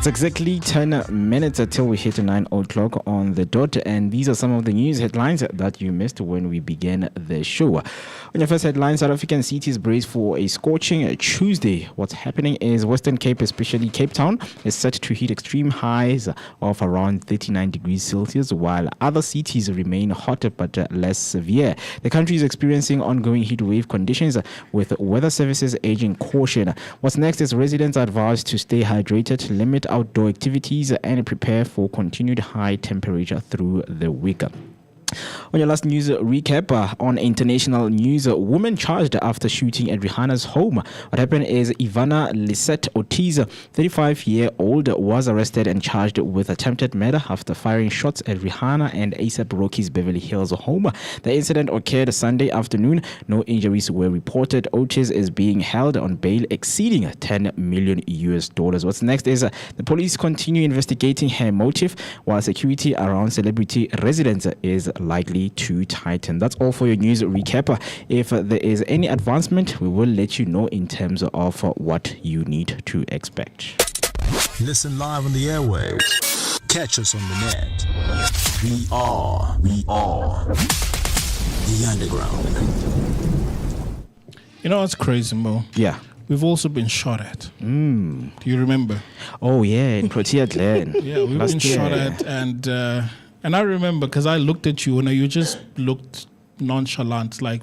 It's exactly 10 minutes until we hit 9 o'clock on the dot, and these are some of the news headlines that you missed when we began the show. On your first headline, South African cities brace for a scorching Tuesday. What's happening is Western Cape, especially Cape Town, is set to hit extreme highs of around 39 degrees Celsius, while other cities remain hotter but less severe. The country is experiencing ongoing heat wave conditions, with weather services urging caution. What's next is residents are advised to stay hydrated, limit outdoor activities, and prepare for continued high temperature through the week. On your last news recap, on international news, a woman charged after shooting at Rihanna's home. What happened is Ivana Lisette Ortiz, 35-year-old, was arrested and charged with attempted murder after firing shots at Rihanna and A$AP Rocky's Beverly Hills home. The incident occurred Sunday afternoon. No injuries were reported. Ortiz is being held on bail exceeding $10 million. What's next is the police continue investigating her motive, while security around celebrity residents is likely to tighten. That's all for your news recap. If there is any advancement, we will let you know in terms of what you need to expect. Listen live on the airwaves. Catch us on the net. We are the underground. You know what's crazy, Mo? Yeah. We've also been shot at. Do you remember? Oh, yeah, in Protea Glen. Yeah, we've been shot at, and I remember because I looked at you and you just looked nonchalant, like,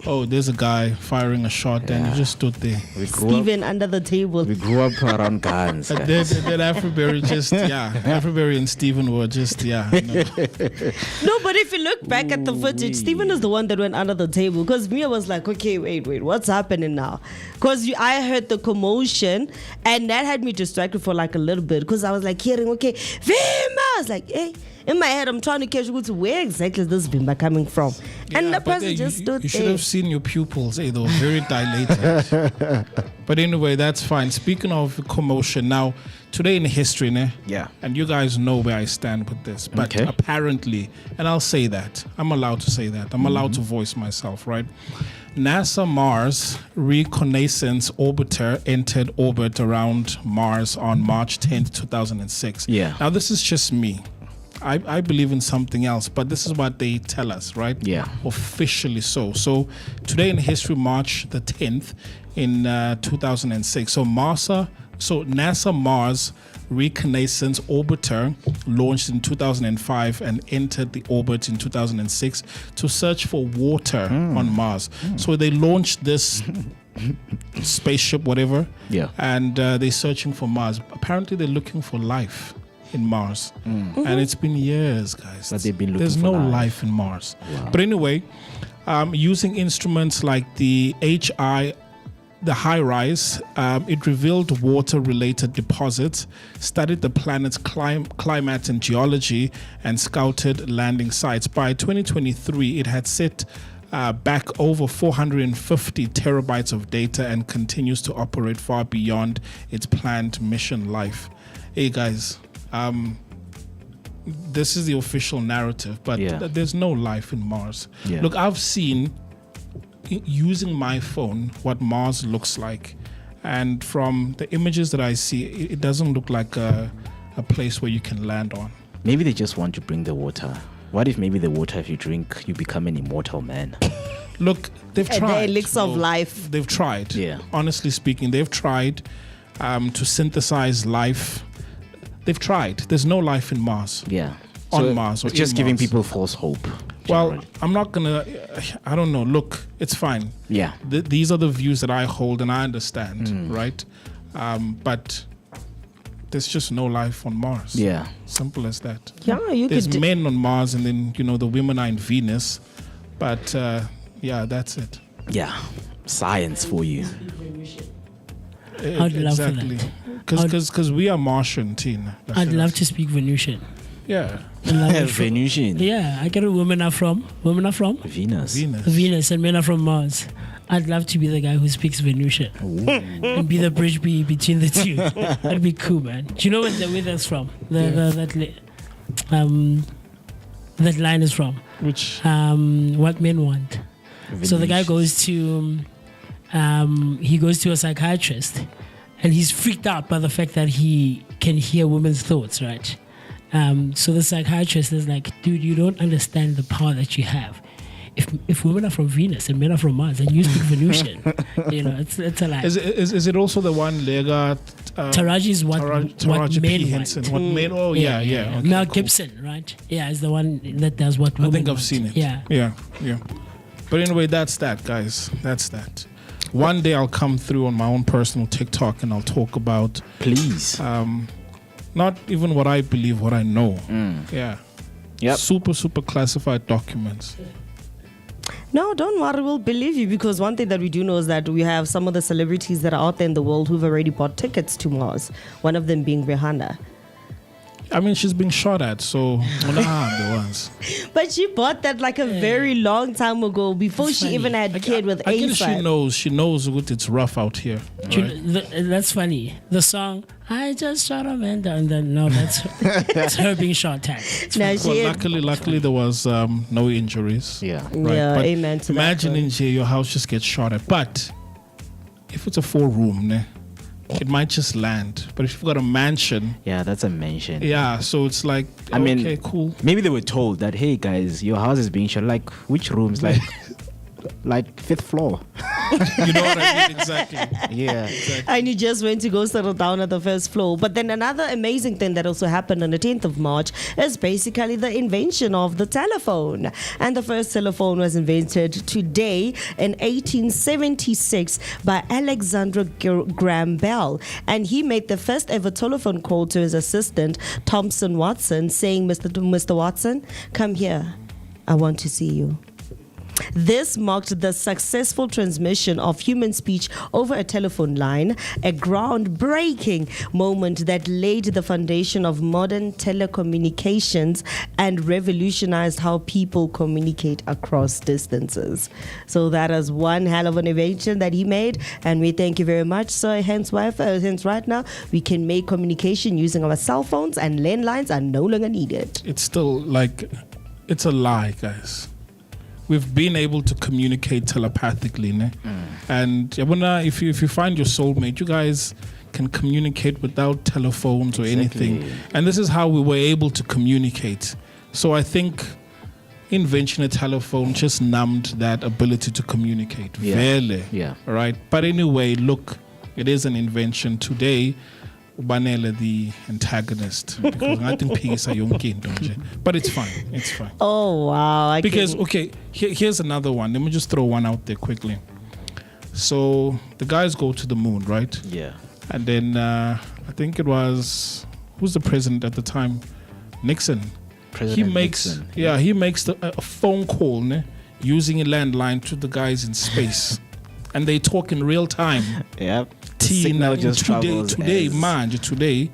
oh, there's a guy firing a shot, and you just stood there. Steven under the table. We grew up around guns. And then Afri-berry Afri-berry and Steven were just, No, but if you look back at the footage, Steven is the one that went under the table. Because Mia was like, okay, wait, what's happening now? Because I heard the commotion, and that had me distracted for like a little bit. Because I was like hearing, okay, Vimba! I was like, hey. In my head, I'm trying to catch where exactly is this Vimba coming from? And the person just stood there. You should have seen your pupils. They were very dilated. But anyway, that's fine. Speaking of commotion, now, today in history, and you guys know where I stand with this, but apparently, and I'll say that, I'm allowed to say that, I'm allowed to voice myself, right? NASA Mars Reconnaissance Orbiter entered orbit around Mars on March 10th, 2006. Yeah. Now, this is just me. I believe in something else, but this is what they tell us, right? Yeah. Officially so. So today in history, March the 10th in 2006. So NASA Mars Reconnaissance Orbiter launched in 2005 and entered the orbit in 2006 to search for water on Mars. So they launched this spaceship, whatever, and they're searching for Mars. Apparently, they're looking for life in Mars, and it's been years, guys. But they've been looking There's for no life. life in Mars. Wow. But anyway, using instruments like the HiRISE, it revealed water-related deposits, studied the planet's climate and geology, and scouted landing sites. By 2023, it had set back over 450 terabytes of data and continues to operate far beyond its planned mission life. Hey, guys. This is the official narrative, but there's no life in Mars. Look, I've seen, using my phone, what Mars looks like, and from the images that I see, it doesn't look like a place where you can land on. Maybe they just want to bring the water. What if maybe the water, if you drink, you become an immortal man? Look, they've tried. The elixir of life. They've tried. Yeah. Honestly speaking, they've tried to synthesize life. They've tried. There's no life in Mars. Yeah. On Mars. Or it's just in giving Mars. people false hope. Well, generally. I'm not going to... I don't know. Look, it's fine. Yeah. These are the views that I hold and I understand, right? But there's just no life on Mars. Yeah. Simple as that. Yeah, There's men on Mars, and then, the women are in Venus. But, that's it. Yeah. Science for you. I'd love for Exactly. that. Because we are Martian, Tina. I'd love to speak Venusian. Yeah. I'd love it from- Venusian. Yeah, I get where women are from. Women are from Venus. Venus, and men are from Mars. I'd love to be the guy who speaks Venusian and be the bridge between the two. That'd be cool, man. Do you know where that's from? That line is from. Which? What men want. So the guy Venusian. goes to a psychiatrist, and he's freaked out by the fact that he can hear women's thoughts, right? So the psychiatrist is like, dude, you don't understand the power that you have. If women are from Venus and men are from Mars and you speak Venusian, it's a lie. Is it also the one Lega? Taraji is what Taraji men P. want. Henson. What men? Oh yeah. Okay, Mel cool. Gibson, right? Yeah, is the one that does what women I think I've want. seen it. Yeah. But anyway, that's that, guys. That's that. One day I'll come through on my own personal TikTok and I'll talk about, Please. not even what I believe, what I know. Yeah. Yep. Super classified documents. No, don't worry, we'll believe you, because one thing that we do know is that we have some of the celebrities that are out there in the world who've already bought tickets to Mars, one of them being Rihanna. I mean, she's being shot at, so the ones. But she bought that like a very long time ago, before It's she funny. even had a kid with I guess A$AP. she knows what it's rough out here. Do you know, that's funny. The song "I Just Shot a Man Down," then no, that's her being shot at. Now Well, she luckily there was no injuries. Yeah. Right. Yeah, But amen to that, imagine though. in here your house just gets shot at. But if it's a 4-room, ne, it might just land. But if you've got a mansion, Yeah, that's a mention. yeah, so it's like, I mean, okay, cool. Maybe they were told that, hey guys, your house is being shot. Like, which rooms? Like, like 5th floor. You know what I mean? Exactly. Yeah. And you just went to go settle down at the first floor. But then another amazing thing that also happened on the 10th of March is basically the invention of the telephone. And the first telephone was invented today in 1876 by Alexander Graham Bell. And he made the first ever telephone call to his assistant, Thomson Watson, saying, Mr. Watson, come here. I want to see you. This marked the successful transmission of human speech over a telephone line, a groundbreaking moment that laid the foundation of modern telecommunications and revolutionized how people communicate across distances. So that is one hell of an invention that he made, and we thank you very much. So hence right now, we can make communication using our cell phones, and landlines are no longer needed. It's still like, it's a lie, guys. We've been able to communicate telepathically, ne? And yabona, if you find your soulmate, you guys can communicate without telephones or anything. And this is how we were able to communicate. So I think invention of telephone just numbed that ability to communicate. Yeah. Vele. Yeah. Right. But anyway, look, it is an invention today. Ubanele the antagonist, because I think peace are young kid, don't you? But it's fine. It's fine. Oh, wow. Because, okay, here's another one. Let me just throw one out there quickly. So the guys go to the moon, right? Yeah. And then I think it was, who's the president at the time? Nixon. President he makes Nixon. he makes a phone call, ne, using a landline to the guys in space, and they talk in real time. Yep. The Today, travels as- man, today,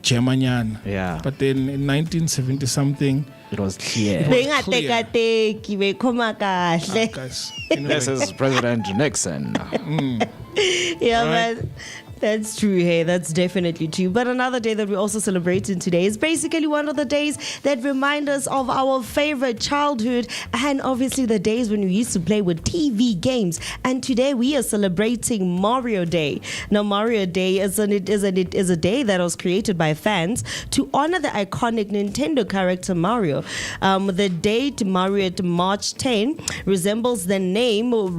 Germany. Yeah. But then in 1970 something, It was clear. Bengatekateki, bekhoma kahle. guys. This is President Nixon. Yeah, Right. but that's true. Hey, that's definitely true. But another day that we're also celebrating today is basically one of the days that remind us of our favorite childhood, and obviously the days when we used to play with TV games. And today we are celebrating Mario Day. Now, Mario Day is a day that was created by fans to honor the iconic Nintendo character Mario. The date Mario March 10 resembles the name when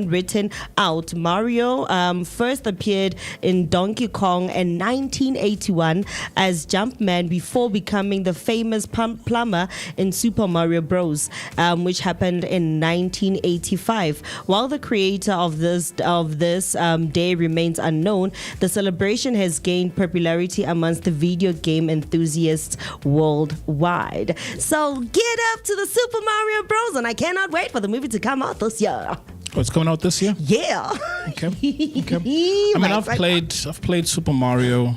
written out. Mario first appeared in Donkey Kong in 1981 as Jumpman before becoming the famous plumber in Super Mario Bros., which happened in 1985. While the creator of this day remains unknown, the celebration has gained popularity amongst the video game enthusiasts worldwide. So get up to the Super Mario Bros., and I cannot wait for the movie to come out this year. Oh, it's coming out this year? Yeah. Okay. I mean, I've played Super Mario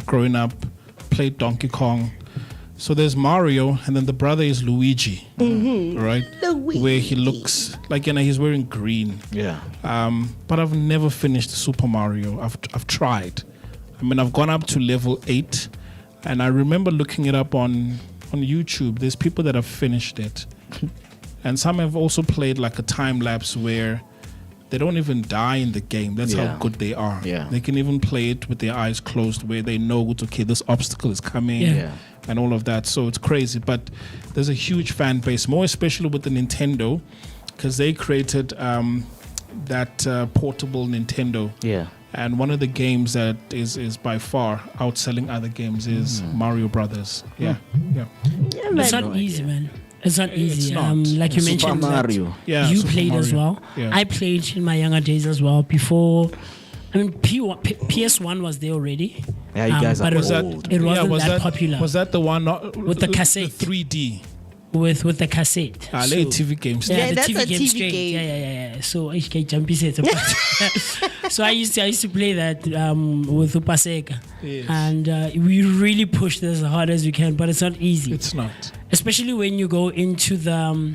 growing up, played Donkey Kong. So there's Mario, and then the brother is Luigi, right? Luigi. Where he looks like, he's wearing green. Yeah. But I've never finished Super Mario. I've tried. I mean, I've gone up to level 8, and I remember looking it up on YouTube. There's people that have finished it. And some have also played like a time lapse where they don't even die in the game. That's how good they are. Yeah. They can even play it with their eyes closed, where they know, okay, this obstacle is coming. Yeah. And all of that. So it's crazy. But there's a huge fan base, more especially with the Nintendo, because they created that portable Nintendo. Yeah. And one of the games that is by far outselling other games is Mario Brothers. Yeah. It's not easy, man. It's not easy. not. Like you Super mentioned, Mario. Yeah, you Super played as Mario. well. Yeah. I played in my younger days as well. Before, I mean, PS1 was there already. Yeah, you guys but are it, old. it wasn't was that popular. Was that the one With the cassette. The 3D. with the cassette? Late TV games. Yeah, Yeah, the that's TV a game TV straight. game. Yeah. So HK Jumpy set. So I used to play that with Upaseka. Yes. And we really pushed this as hard as we can, but it's not easy. It's not. Especially when you go into the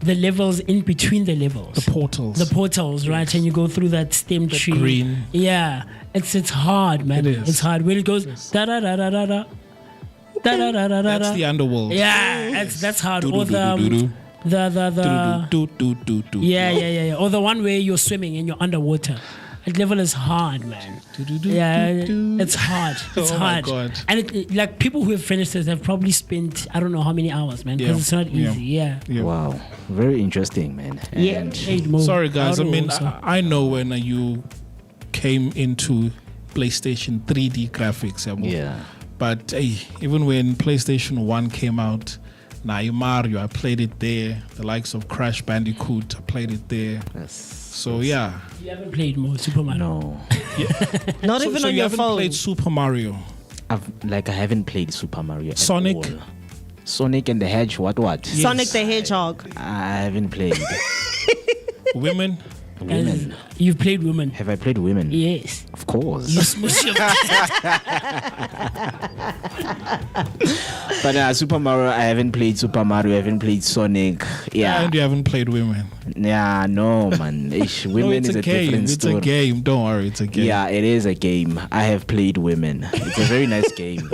levels in between the levels. The portals. The portals, right? And you go through that stem tree. green. Yeah. It's hard, man. It is. It's hard. When it goes da da da da da da da da da da da. That's the underworld. Yeah, that's hard. Or Do-do-do-do-do. the Do. yeah. Or the one where you're swimming and you're underwater. That level is hard, man. Yeah, it's hard. It's Oh my hard. God. And like people who have finished this have probably spent I don't know how many hours, man, because it's not easy. Yeah. Wow, very interesting, man. Yeah. And Played more. Sorry, guys. I Auto mean, also. I know when you came into PlayStation 3D graphics. yeah, But hey, even when PlayStation 1 came out, Mario, I played it there. The likes of Crash Bandicoot, I played it there. So yeah. You haven't played more Super Mario. no, Not So even on you your haven't phone. played Super Mario. I haven't played Super Mario. At Sonic? all. Sonic and the Hedgehog. What? Sonic the Hedgehog. I haven't played. Women. Women. You've played women. Have I played women? Yes. Of course. You smush your But Super Mario, I haven't played Super Mario. I haven't played Sonic. Yeah. And you haven't played women. Yeah, no, man. Women No, it's is a a game. different It's story. a game. Don't worry, it's a game. Yeah, it is a game. I have played women. It's a very nice game.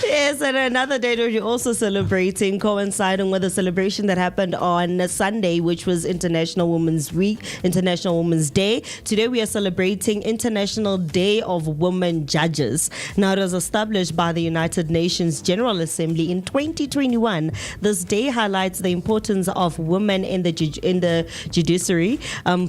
Yes, and another day that you're also celebrating, coinciding with a celebration that happened on Sunday, which was International Women's Week, International Women's Day. Today we are celebrating International Day of Women Judges. Now, it was established by the United Nations General Assembly in 2021. This day highlights the importance of women in the judiciary.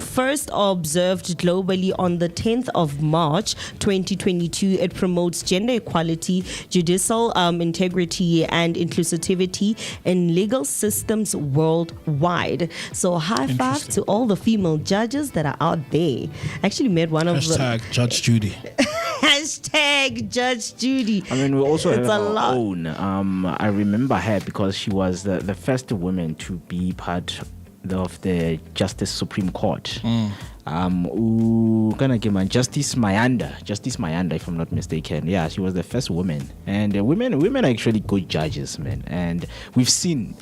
First observed globally on the 10th of March 2022, it promotes gender equality, judicial integrity, and inclusivity in legal systems worldwide. So high five to all the female judges that are out there. I actually met one of Hashtag Judge Judy. Hashtag Judge Judy. I mean, we also have It's a our lot. own. I remember her because she was the first woman to be part of the Justice Supreme Court. Justice Mayanda, if I'm not mistaken. Yeah, she was the first woman, and women are actually good judges, man. And we've seen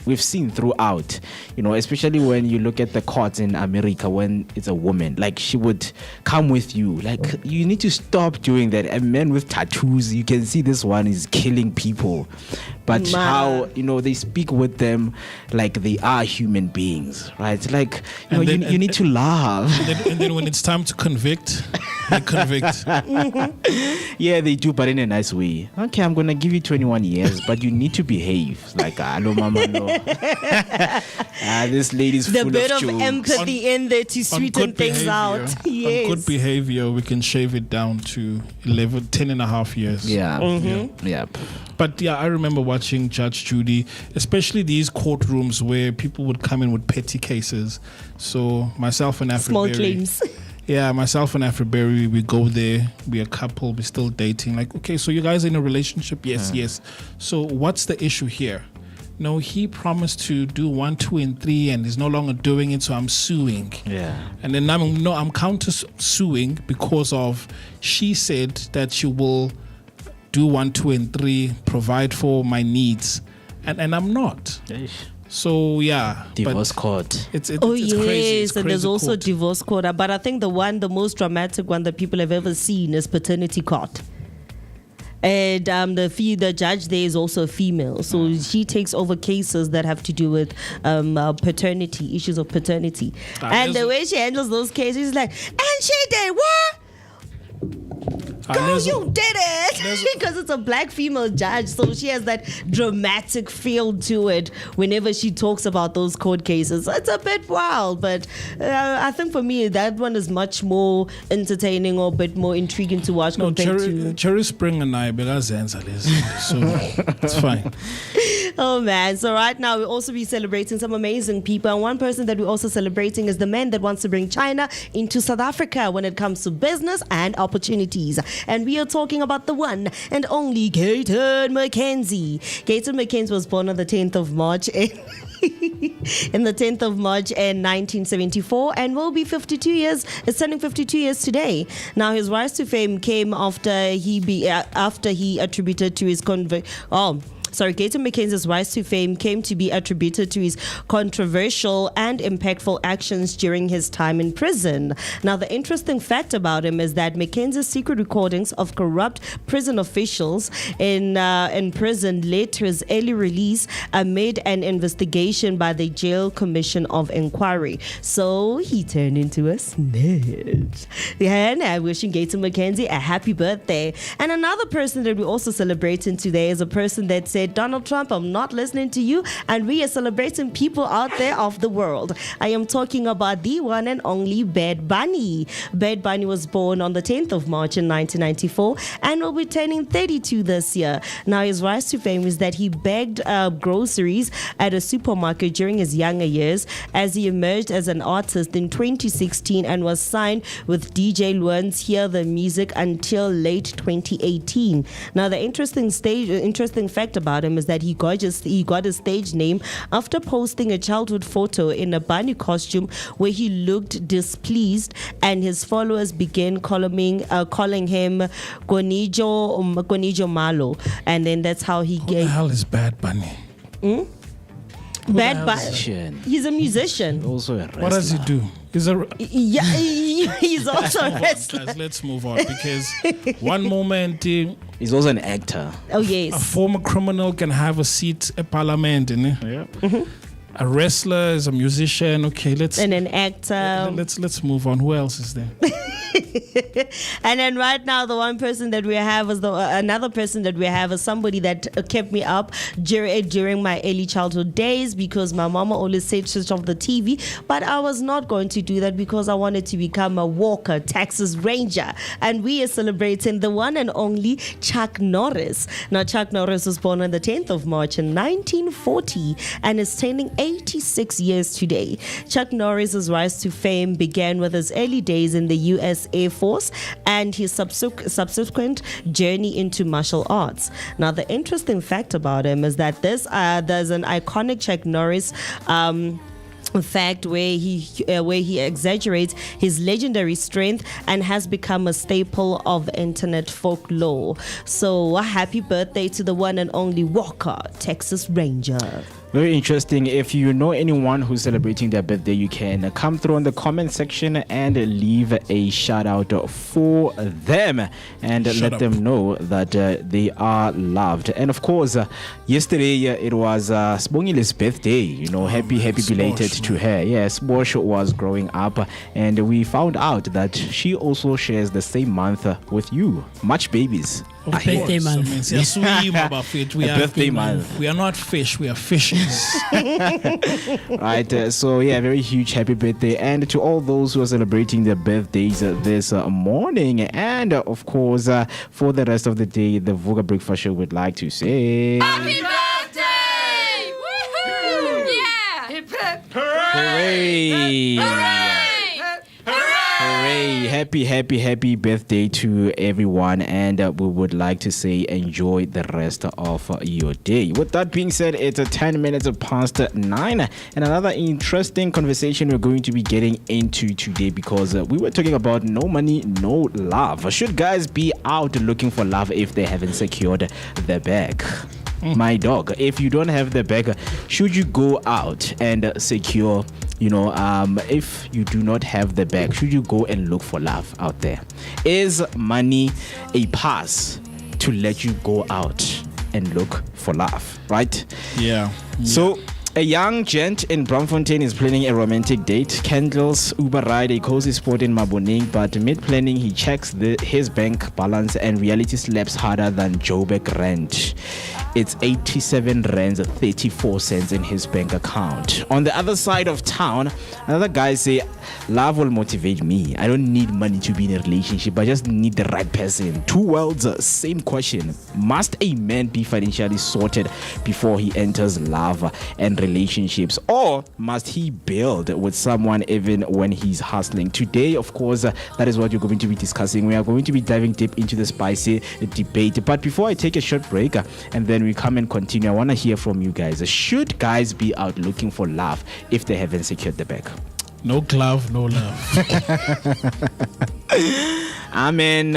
throughout, especially when you look at the courts in America, when it's a woman, like she would come with you, like you need to stop doing that. And men with tattoos, you can see this one is killing people, but how they speak with them like they are human beings, right? Like you need to laugh. And then when it's time to convict, they convict. Yeah, they do, but in a nice way. Okay, I'm gonna give you 21 years, but you need to behave. Like, no, mama, no. This lady's The full bit of of jokes. empathy in there to sweeten things out. Yes. On good behavior, we can shave it down to 10 and a half years. Yeah. Yeah. But yeah, I remember watching Judge Judy, especially these courtrooms where people would come in with petty cases. So myself and Afri-berry. Small claims. Yeah, myself and Afri-berry, we go there. We're a couple. We're still dating. Like, okay, so you guys are in a relationship? Yes. So what's the issue here? No, he promised to do 1, 2, and 3, and he's no longer doing it, so I'm suing. Yeah. And then I'm counter suing because of she said that she will do 1, 2, and 3, provide for my needs, and I'm not. So yeah, Divorce court. It's Oh it's yes, crazy. It's and there's crazy also court. divorce court. But I think the most dramatic one that people have ever seen is paternity court. and the judge there is also a female, so she takes over cases that have to do with paternity, issues of paternity, and the way she handles those cases is like, and she did what? Girl, you did it! Because it's a black female judge, so she has that dramatic feel to it whenever she talks about those court cases. It's a bit wild, but I think for me, that one is much more entertaining or a bit more intriguing to watch compared to... Cherry Spring and I, but so it's fine. Oh man, so right now we'll also be celebrating some amazing people, and one person that we're also celebrating is the man that wants to bring China into South Africa when it comes to business and opportunities. And we are talking about the one and only Gayton Moeketsi. Gayton Moeketsi was born on the 10th of March in the 10th of March in 1974 and will be 52 years. It's turning 52 years today. Now his rise to fame came after he attributed to his Gayton Moeketsi's rise to fame came to be attributed to his controversial and impactful actions during his time in prison. Now, the interesting fact about him is that Moeketsi's secret recordings of corrupt prison officials in prison led to his early release amid an investigation by the Jail Commission of Inquiry. So he turned into a snitch. And I'm wishing Gayton Moeketsi a happy birthday. And another person that we're also celebrating today is a person that said, Donald Trump, I'm not listening to you, and we are celebrating people out there of the world. I am talking about the one and only Bad Bunny. Bad Bunny was born on the 10th of March in 1994 and will be turning 32 this year. Now, his rise to fame is that he bagged groceries at a supermarket during his younger years as he emerged as an artist in 2016 and was signed with DJ Luan's Hear the Music until late 2018. Now, the interesting fact about him is that he got his stage name after posting a childhood photo in a bunny costume where he looked displeased, and his followers began calling him Gonijo Malo, and then that's how he Who the hell is Bad Bunny? Bad Bunny. He's a musician. Also a wrestler. What does he do? He's also a wrestler. Let's move on, because one moment he's also an actor. Oh yes. A former criminal can have a seat at parliament, yeah. Mm-hmm. A wrestler is a musician. Okay, and an actor. Let's move on. Who else is there? And then right now, the one person that we have is another person that we have is somebody that kept me up during my early childhood days, because my mama always said switch off the TV, but I was not going to do that because I wanted to become a walker, Texas Ranger. And we are celebrating the one and only Chuck Norris. Now, Chuck Norris was born on the 10th of March in 1940 and is turning 86 years today. Chuck Norris's rise to fame began with his early days in the U.S. Air Force and his subsequent journey into martial arts. Now, the interesting fact about him is that there's an iconic Chuck Norris fact where he exaggerates his legendary strength and has become a staple of internet folklore. So, a happy birthday to the one and only Walker, Texas Ranger. Very interesting. If you know anyone who's celebrating their birthday, you can come through on the comment section and leave a shout out for them and let them know that they are loved. And of course, yesterday it was Sibongile's birthday. Happy belated to her. Yes, Bosch was growing up, and we found out that she also shares the same month with you. Much babies. Birthday month. We are birthday month. We are not fish, we are fishes. Right. So yeah, very huge happy birthday, and to all those who are celebrating their birthdays this morning, and of course for the rest of the day, the Vooka Breakfast Show would like to say happy birthday! Woohoo! Yeah! Hip hip! Hooray! Hooray! Hooray! Happy birthday to everyone, and we would like to say enjoy the rest of your day. With that being said, it's 10 minutes past 9, and another interesting conversation we're going to be getting into today, because we were talking about no money, no love. Should guys be out looking for love if they haven't secured their bag? My dog, if you don't have the bag, should you go out and secure, if you do not have the bag, should you go and look for love out there? Is money a pass to let you go out and look for love, right? Yeah. So a young gent in Braamfontein is planning a romantic date. Candles Uber ride a cozy spot in Maboneng, but mid-planning he checks his bank balance and reality slaps harder than Joburg rent. It's 87 rands 34 cents in his bank account. On the other side of town, another guy say, love will motivate me. I don't need money to be in a relationship. I just need the right person. Two worlds, same question. Must a man be financially sorted before he enters love and relationships, or must he build with someone even when he's hustling? Today, of course, that is what you're going to be discussing. We are going to be diving deep into the spicy debate. But before I take a short break and then we come and continue, I want to hear from you guys. Should guys be out looking for love if they haven't secured the bag? No glove, no love. I mean,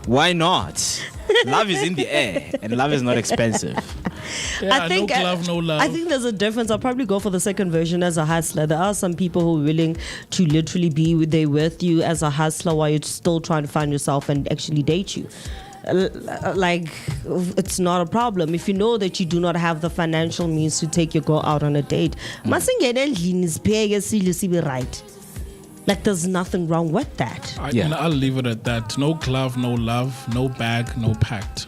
why not? Love is in the air and love is not expensive. Yeah, no glove, no love. I think there's a difference. I'll probably go for the second version as a hustler. There are some people who are willing to literally be there with you as a hustler while you're still trying to find yourself and actually date you. Like, it's not a problem. If you know that you do not have the financial means to take your girl out on a date, right. Like, there's nothing wrong with that. I'll leave it at that. No glove, no love, no bag, no pact.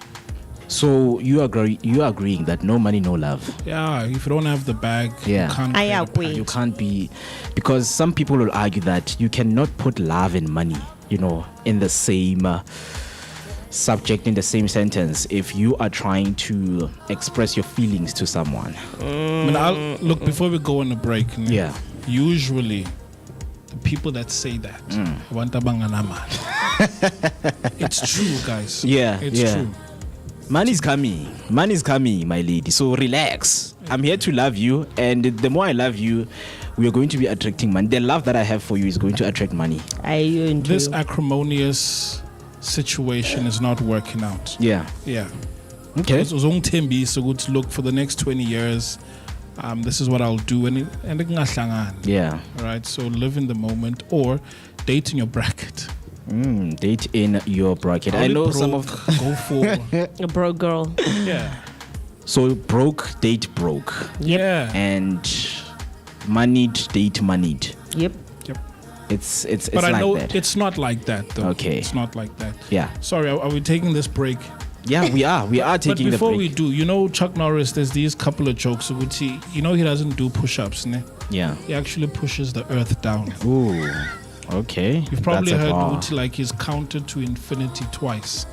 So you are agreeing that no money, no love. Yeah, if you don't have the bag, you can't. I agree. You can't be, because some people will argue that you cannot put love and money, in the same subject, in the same sentence, if you are trying to express your feelings to someone. Look, before we go on a break, usually the people that say that it's true, guys. It's true. Money's coming, my lady, so relax. I'm here to love you, and the more I love you, we are going to be attracting money. The love that I have for you is going to attract money. This acrimonious situation is not working out. Yeah. Okay. So look, for the next 20 years, this is what I'll do, and yeah. Right. So live in the moment, or date in your bracket. Date in your bracket. I know some of go for a broke girl. Yeah. So broke date broke. Yep. Yeah. And moneyed date moneyed. Yep. It's but like I know that. it's not like that though. Okay. It's not like that. Yeah. Sorry, are we taking this break? Yeah, we are. We are taking the break. But before we do, Chuck Norris, there's these couple of jokes which he doesn't do push-ups, ne? Yeah. He actually pushes the earth down. Ooh. Okay. You've probably heard Uti, like he's counted to infinity twice.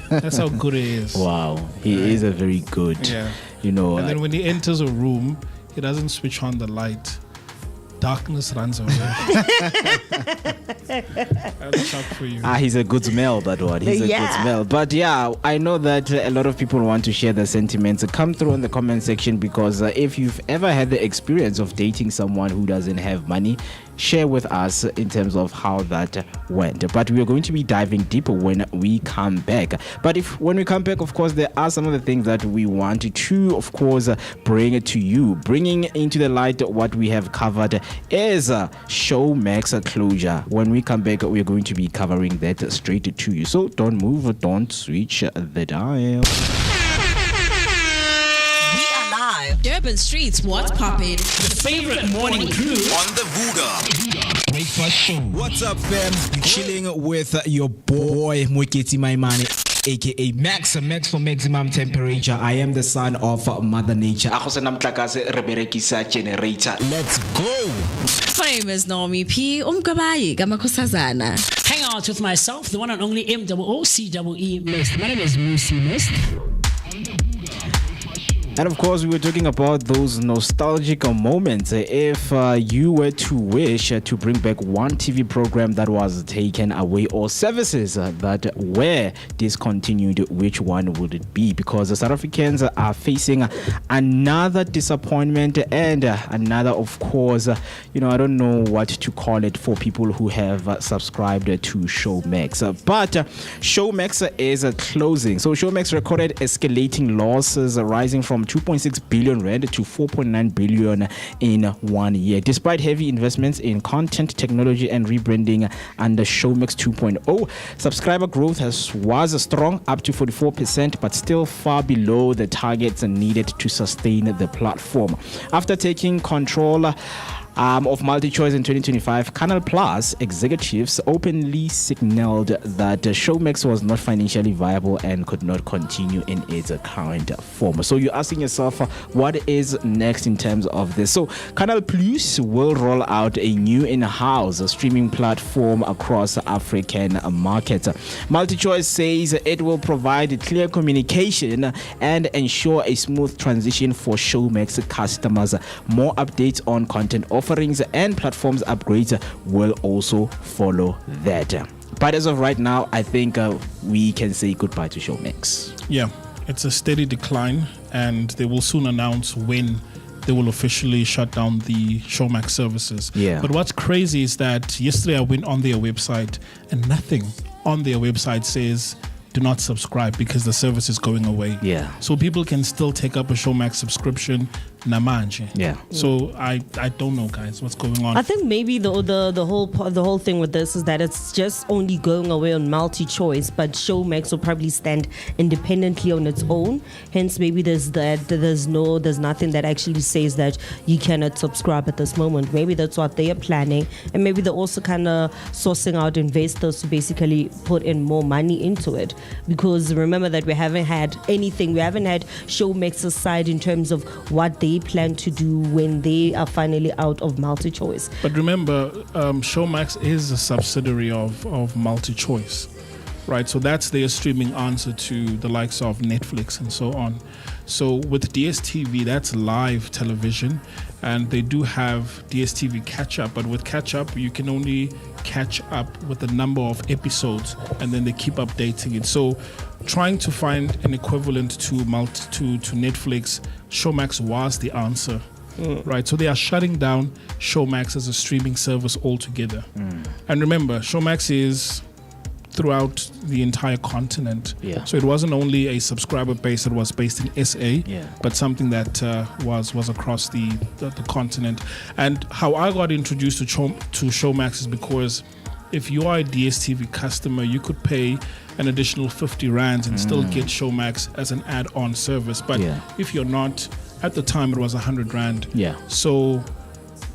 That's how good he is. Wow. He is a very good. Yeah. And then when he enters a room, he doesn't switch on the light. Darkness runs away. That's Chuck for you. He's a good smell, that one. He's a good smell. But yeah, I know that a lot of people want to share their sentiments. Come through in the comment section, because if you've ever had the experience of dating someone who doesn't have money, share with us in terms of how that went. But we are going to be diving deeper when we come back. But when we come back, of course, there are some of the things that we want to, of course, bring it to you. Bringing into the light what we have covered is Showmax closure. When we come back, we are going to be covering that straight to you. So don't move, don't switch the dial. Durban Streets, what's poppin'? The favorite morning crew On the Vooka Breakfast Show. What's up, fam? You chilling with your boy Moeketsi, my man, aka Max for maximum temperature. I am the son of Mother Nature. Let's go. My name is Naomi P. Umkabayi, Gamakosazana. Hang out with myself, the one and only MOOCEE Mist. My name is MooCee Mist. And of course, we were talking about those nostalgic moments. If you were to wish to bring back one TV program that was taken away, or services that were discontinued, which one would it be? Because the South Africans are facing another disappointment and another, of course, I don't know what to call it for people who have subscribed to Showmax. But Showmax is closing. So Showmax recorded escalating losses rising from 2.6 billion rand to 4.9 billion in 1 year. Despite heavy investments in content, technology, and rebranding under Showmax 2.0, subscriber growth was strong, up to 44%, but still far below the targets needed to sustain the platform. After taking control of MultiChoice in 2025, Canal Plus executives openly signaled that Showmax was not financially viable and could not continue in its current form. So you're asking yourself, what is next in terms of this? So Canal Plus will roll out a new in-house streaming platform across African markets. MultiChoice says it will provide clear communication and ensure a smooth transition for Showmax customers. More updates on content offerings and platforms upgrades will also follow that. But as of right now, I think we can say goodbye to Showmax. Yeah, it's a steady decline, and they will soon announce when they will officially shut down the Showmax services. Yeah. But what's crazy is that yesterday I went on their website and nothing on their website says do not subscribe because the service is going away. Yeah. So people can still take up a Showmax subscription namanje. Yeah. So I don't know, guys, what's going on. I think maybe the whole thing with this is that it's just only going away on MultiChoice, but Showmax will probably stand independently on its own. Hence, maybe there's nothing that actually says that you cannot subscribe at this moment. Maybe that's what they are planning, and maybe they're also kind of sourcing out investors to basically put in more money into it. Because remember that we haven't had anything. We haven't had Showmax's side in terms of what they plan to do when they are finally out of MultiChoice. But remember, Showmax is a subsidiary of MultiChoice, right? So that's their streaming answer to the likes of Netflix and so on. So with DSTV, that's live television, and they do have DSTV catch-up, but with catch-up, you can only catch up with the number of episodes, and then they keep updating it. So trying to find an equivalent to Netflix, Showmax was the answer. Right, so they are shutting down Showmax as a streaming service altogether. And remember, Showmax is throughout the entire continent. Yeah. So it wasn't only a subscriber base that was based in SA, but something that was across the continent. And how I got introduced to Showmax is because if you are a DSTV customer, you could pay an additional 50 rands and still get Showmax as an add-on service. But if you're not, at the time it was 100 rand. Yeah. So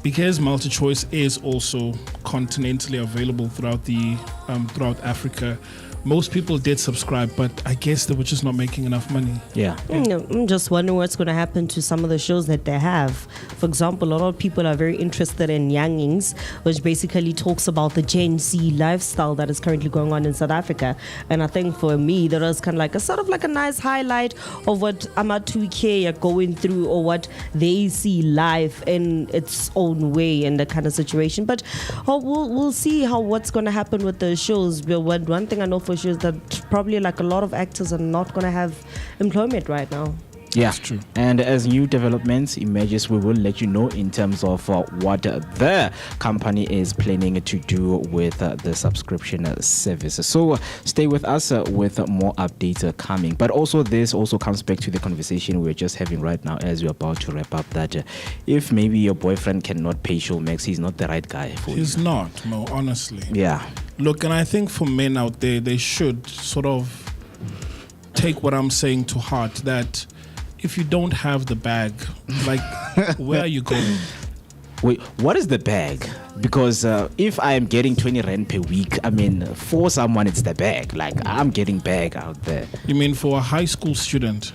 because MultiChoice is also continentally available throughout Africa, most people did subscribe, but I guess they were just not making enough money. Yeah. I'm just wondering what's going to happen to some of the shows that they have. For example, a lot of people are very interested in Youngings, which basically talks about the Gen Z lifestyle that is currently going on in South Africa. And I think for me, that was kind of like a nice highlight of what Amatu are going through, or what they see life in its own way and that kind of situation. But we'll see what's going to happen with the shows. But one thing I know for sure is that probably like a lot of actors are not going to have employment right now. Yeah, that's true. And as new developments emerges, we will let you know in terms of what the company is planning to do with the subscription service. So stay with us with more updates coming. But also this also comes back to the conversation we're just having right now as we're about to wrap up, that if maybe your boyfriend cannot pay Showmax, he's not the right guy for you. He's not, Mo, honestly. Yeah. Look, and I think for men out there, they should sort of take what I'm saying to heart, that if you don't have the bag, like, where are you going? Wait, what is the bag? Because if I am getting 20 rand per week, I mean, for someone it's the bag. Like, I'm getting bag out there. You mean for a high school student?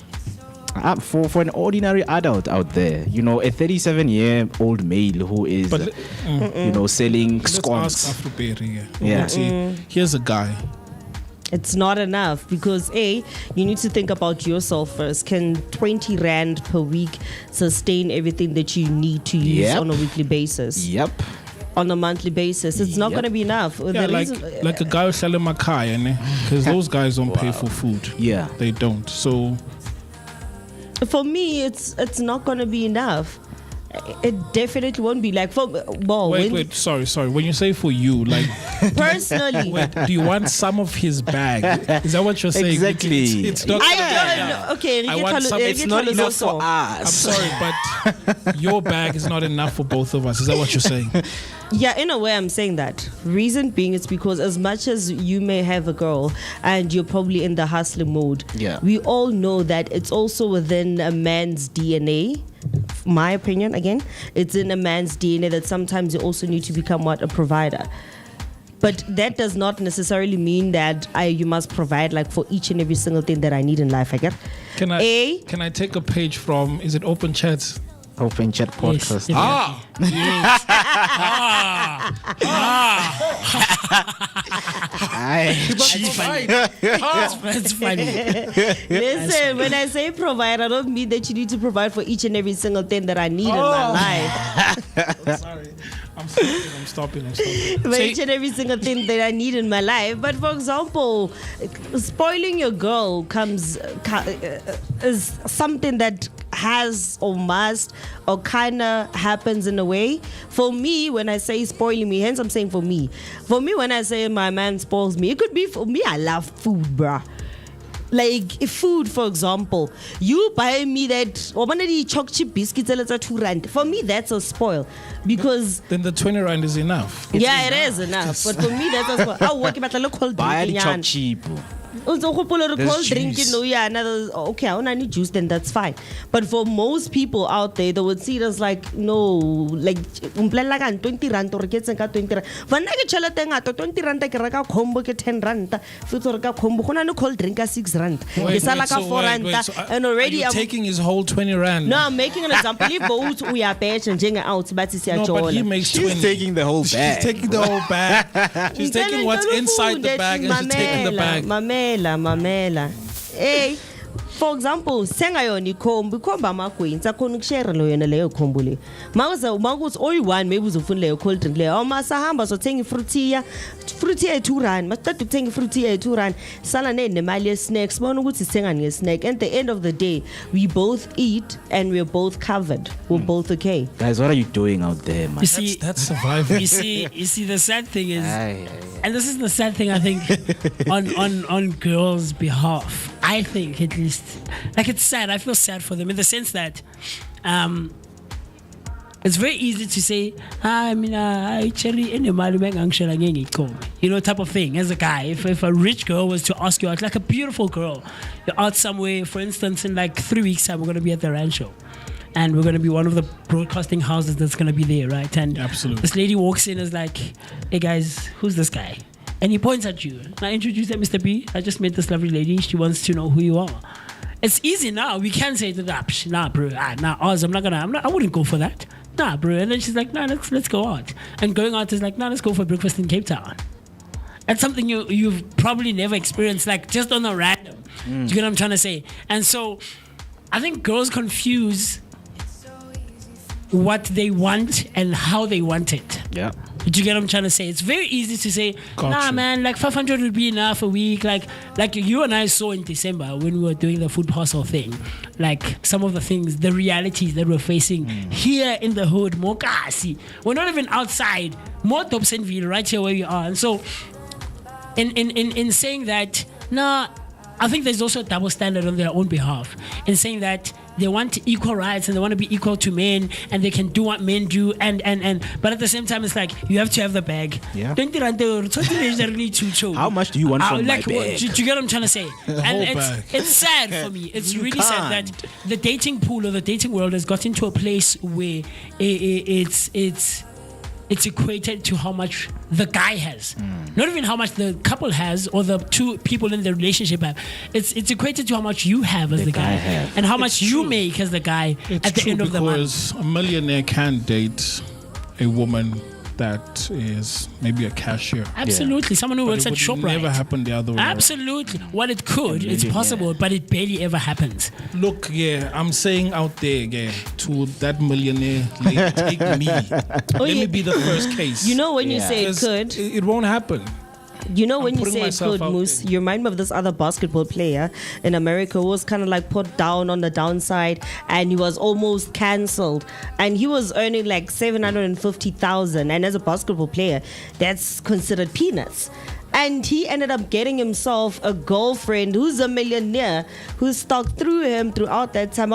For an ordinary adult out there, you know, a 37-year-old male who is, selling scones. Let's ask Afri-berry. Yeah. Here's a guy. It's not enough because you need to think about yourself first. Can 20 rand per week sustain everything that you need to use on a weekly basis? Yep. On a monthly basis, it's not going to be enough. Yeah, like a guy who's selling Makai, because those guys don't pay for food. Yeah, they don't. So for me, it's not going to be enough. It definitely won't be like for well. Wait, sorry. When you say for you, like personally, do you want some of his bag? Is that what you're saying? Exactly. It's not. I don't know. Okay, I want some. It's not enough for us. I'm sorry, but your bag is not enough for both of us. Is that what you're saying? Yeah, in a way, I'm saying that. Reason being, it's because as much as you may have a girl and you're probably in the hustling mode, we all know that it's also within a man's DNA. My opinion, again, it's in a man's DNA that sometimes you also need to become a provider. But that does not necessarily mean that you must provide like for each and every single thing that I need in life. I get. Can I take a page from? Is it Open Chats? Open Chat Podcast. Yes, yes. That's funny. Listen, when I say provide, I don't mean that you need to provide for each and every single thing that I need in my life. I'm sorry. I'm stopping. For each and every single thing that I need in my life. But for example, spoiling your girl is something that has or must or kind of happens in a way. For me, when I say spoiling me, hence I'm saying for me. For me, when I say my man spoils me, it could be for me, I love food, bruh. Like if food, for example, you buy me that choc chip biscuits at 2 rand. For me, that's a spoil because then the 20 rand is enough. It is enough. But for me, that's a spoil. I'll work about a cold Buy the drink. choc cheap. Also, cold drink, juice. okay, I don't need juice, then that's fine. But for most people out there, they would see it as like, no, like 20 rand or get 20 rand. When I get chelate 20 rand, I can combo get 10 rand. Future combo, no cold drink 6 rand. It's like 4 rand. And already I'm taking his whole 20 rand. No, I'm making an example. If both we are changing out, but it's but he makes 20. She's taking the whole bag. She's taking the whole bag. She's taking what's inside the bag and she's taking the bag. Mamela. Hey, for example, senga yona ikhombo amagwini sakhona ukushare lo yona leyo khombo le. Mawuthi oyi-1 maybe uzofuna leyo cold drink leyo. Awumasahamba zothenga ifruitiya 2 rand. Masiceda ukuthenga ifruitiya 2 rand. Sala nemali ye-snacks. Bona ukuthi sithenga nge-snack. At the end of the day, we both eat and we're both covered. We're both okay. Guys, what are you doing out there, man? You see, that's survival. You see, the sad thing is, and this is the sad thing I think on girls' behalf. I think at least, like it's sad. I feel sad for them in the sense that, it's very easy to say, you know, type of thing. As a guy, if a rich girl was to ask you out, like a beautiful girl, you're out somewhere, for instance, in like 3 weeks' time, we're going to be at the rancho. And we're going to be one of the broadcasting houses that's going to be there, right? And absolutely, this lady walks in and is like, hey guys, who's this guy? And he points at you. And I introduce them, Mr. B. I just met this lovely lady. She wants to know who you are. It's easy now. We can say to that, nah, bro. Oz, I wouldn't go for that. Nah, bro. And then she's like, nah, let's go out. And going out is like, nah, let's go for breakfast in Cape Town. That's something you've probably never experienced, like just on a random. Do you get what I'm trying to say? And so I think girls confuse what they want and how they want it. Yeah. Do you get what I'm trying to say? It's very easy to say, nah, man, like 500 would be enough a week. Like you and I saw in December when we were doing the food parcel thing, like some of the things, the realities that we're facing here in the hood, Moeketsi. We're not even outside, more Dobsonville, right here where we are. And so, in saying that, nah, I think there's also a double standard on their own behalf in saying that they want equal rights and they want to be equal to men and they can do what men do and but at the same time it's like you have to have the bag. Yeah. How much do you want from my bag? Do you get what I'm trying to say? And it's sad for me. It's really sad that the dating pool or the dating world has got into a place where it's equated to how much the guy has. Not even how much the couple has or the two people in the relationship have. It's equated to how much you have as the guy and how much you make as the guy at the end of the month. Because a millionaire can date a woman that is maybe a cashier. Absolutely. Someone who works at ShopRite. It would never happen the other way. Absolutely. Well, it could. It's possible, but it barely ever happens. Look, I'm saying out there, to that millionaire, take me. Let me be the first case. You know when you say it could. It won't happen. You know, when you putting say it myself could, out Moose, there. you remind me of this other basketball player in America who was kind of like put down on the downside, and he was almost cancelled. And he was earning like 750,000, and as a basketball player, that's considered peanuts. And he ended up getting himself a girlfriend who's a millionaire, who stuck through him throughout that time.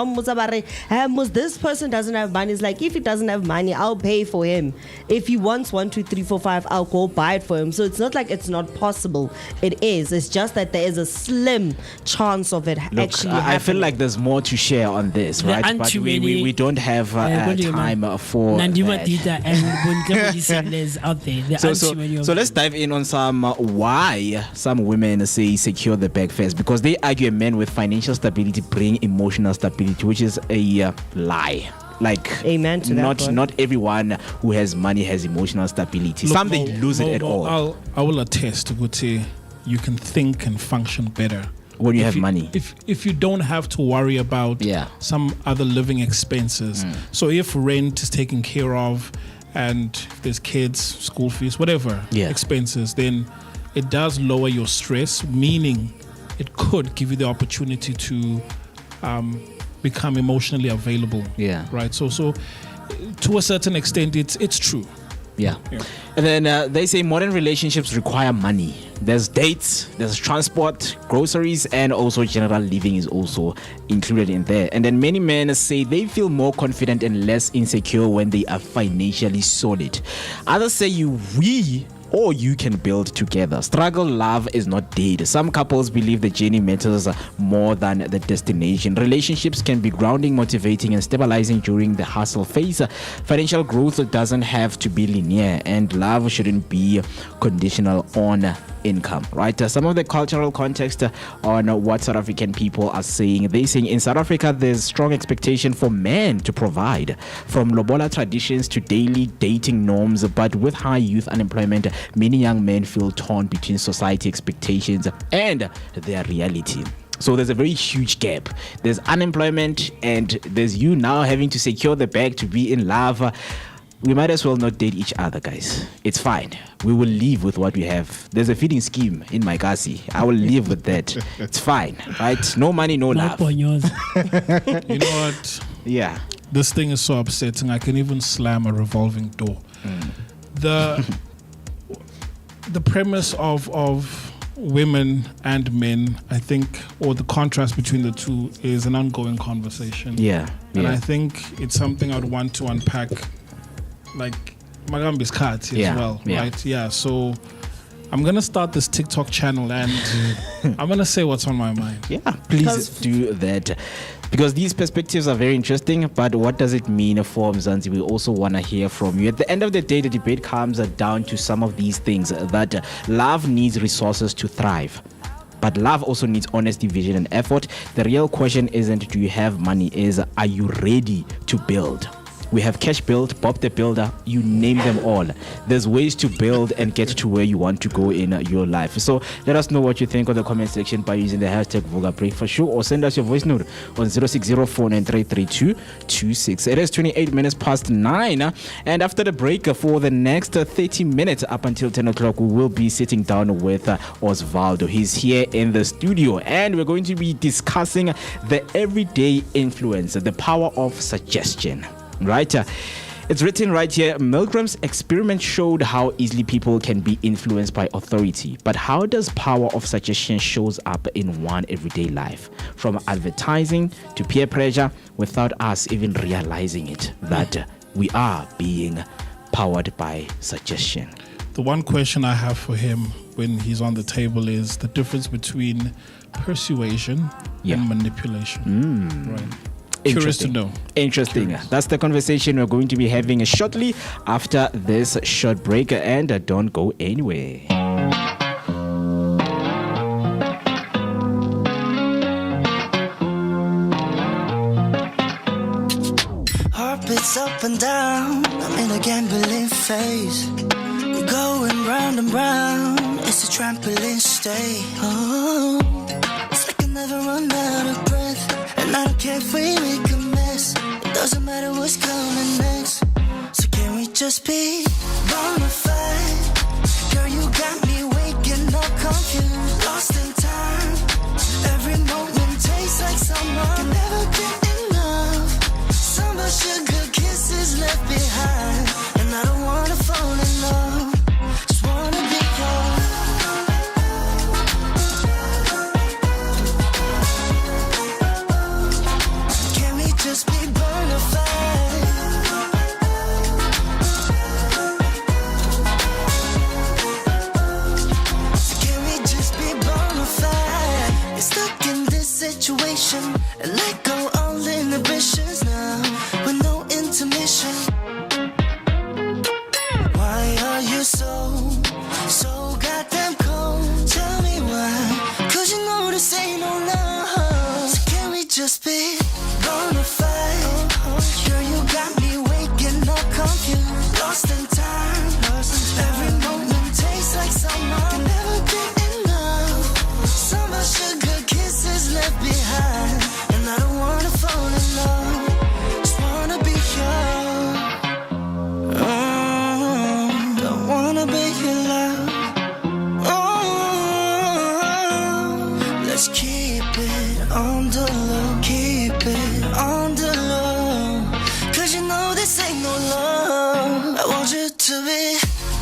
This person doesn't have money. It's like, if he doesn't have money, I'll pay for him. If he wants 1, 2, 3, 4, 5, I'll go buy it for him. So it's not like it's not possible. It is. It's just that there is a slim chance of it actually happening. I feel like there's more to share on this, The right? But we don't have time for Nandima that. Dita and Bunke sellers out there. The So let's dive in on some why some women say secure the bag first, because they argue a man with financial stability bring emotional stability, which is a lie. Like, amen to that. Not everyone who has money has emotional stability. Some they lose it at all. I will attest to Guti, you can think and function better when you have money. If you don't have to worry about some other living expenses. So if rent is taken care of, and if there's kids, school fees, whatever expenses, then it does lower your stress, meaning it could give you the opportunity to become emotionally available. Yeah. Right. So to a certain extent, it's true. Yeah. And then they say modern relationships require money. There's dates, there's transport, groceries, and also general living is also included in there. And then many men say they feel more confident and less insecure when they are financially solid. Others say we or you can build together. Struggle love is not dead. Some couples believe the journey matters more than the destination. Relationships can be grounding, motivating, and stabilizing during the hustle phase. Financial growth doesn't have to be linear, and love shouldn't be conditional on income, right? Some of the cultural context on what South African people are saying. They're saying in South Africa, there's strong expectation for men to provide, from lobola traditions to daily dating norms. But with high youth unemployment, many young men feel torn between society expectations and their reality. So there's a very huge gap. There's unemployment and there's you now having to secure the bag to be in love. We might as well not date each other, guys. It's fine. We will live with what we have. There's a feeding scheme in Moeketsi. I will live with that. It's fine, right? No money, no love. You know what? Yeah. This thing is so upsetting. I can even slam a revolving door. The premise of women and men, I think, or the contrast between the two is an ongoing conversation. Yeah. And I think it's something I'd want to unpack, like Magambi's cat as well, right? Yeah. So I'm gonna start this TikTok channel and I'm gonna say what's on my mind. Yeah, please do that, because these perspectives are very interesting. But what does it mean for Mzansi? We also want to hear from you. At the end of the day, the debate comes down to some of these things: that love needs resources to thrive, but love also needs honesty, vision, and effort. The real question isn't do you have money, is are you ready to build? We have Cash Build, Bob the Builder, you name them all. There's ways to build and get to where you want to go in your life. So let us know what you think on the comment section by using the hashtag Vooka Break for sure, or send us your voice note on 0604933226. It is 28 minutes past 9, and after the break for the next 30 minutes up until 10 o'clock, we will be sitting down with Osvaldo. He's here in the studio, and we're going to be discussing the everyday influence, the power of suggestion. Right, it's written right here. Milgram's experiment showed how easily people can be influenced by authority, but how does power of suggestion shows up in one everyday life, from advertising to peer pressure, without us even realizing it, that we are being powered by suggestion. The one question I have for him when he's on the table is the difference between persuasion and manipulation. Right. Curious to know. Interesting. That's the conversation we're going to be having shortly after this short break, and don't go anywhere. Heart beats up and down, I'm in a gambling phase. We're going round and round, it's a trampoline stay. Oh, it's like I never run out of breath. And I don't care if we make a mess, it doesn't matter what's coming next. So can we just be bonafide? Girl, you got me waking confused, lost in time. Every moment tastes like summer. Can never get enough. Summer sugar kisses left behind, and I don't wanna fall in love. Just wanna be yours. Can we just be bona fide? Can we just be bona fide? Get stuck in this situation and let go all inhibitions now with no intermission. Why are you so goddamn cold? Tell me why, 'cause you know this ain't no love. So can we just be bona fide? Girl, you got me waking up confused, lost in time. Every moment tastes like summer. Can never get enough. Summer sugar kisses left behind, and I don't wanna fall in love. Just wanna be yours. Don't wanna be your love. Let's keep it on the low. Keep it on the low. 'Cause you know this ain't no love. I want you to be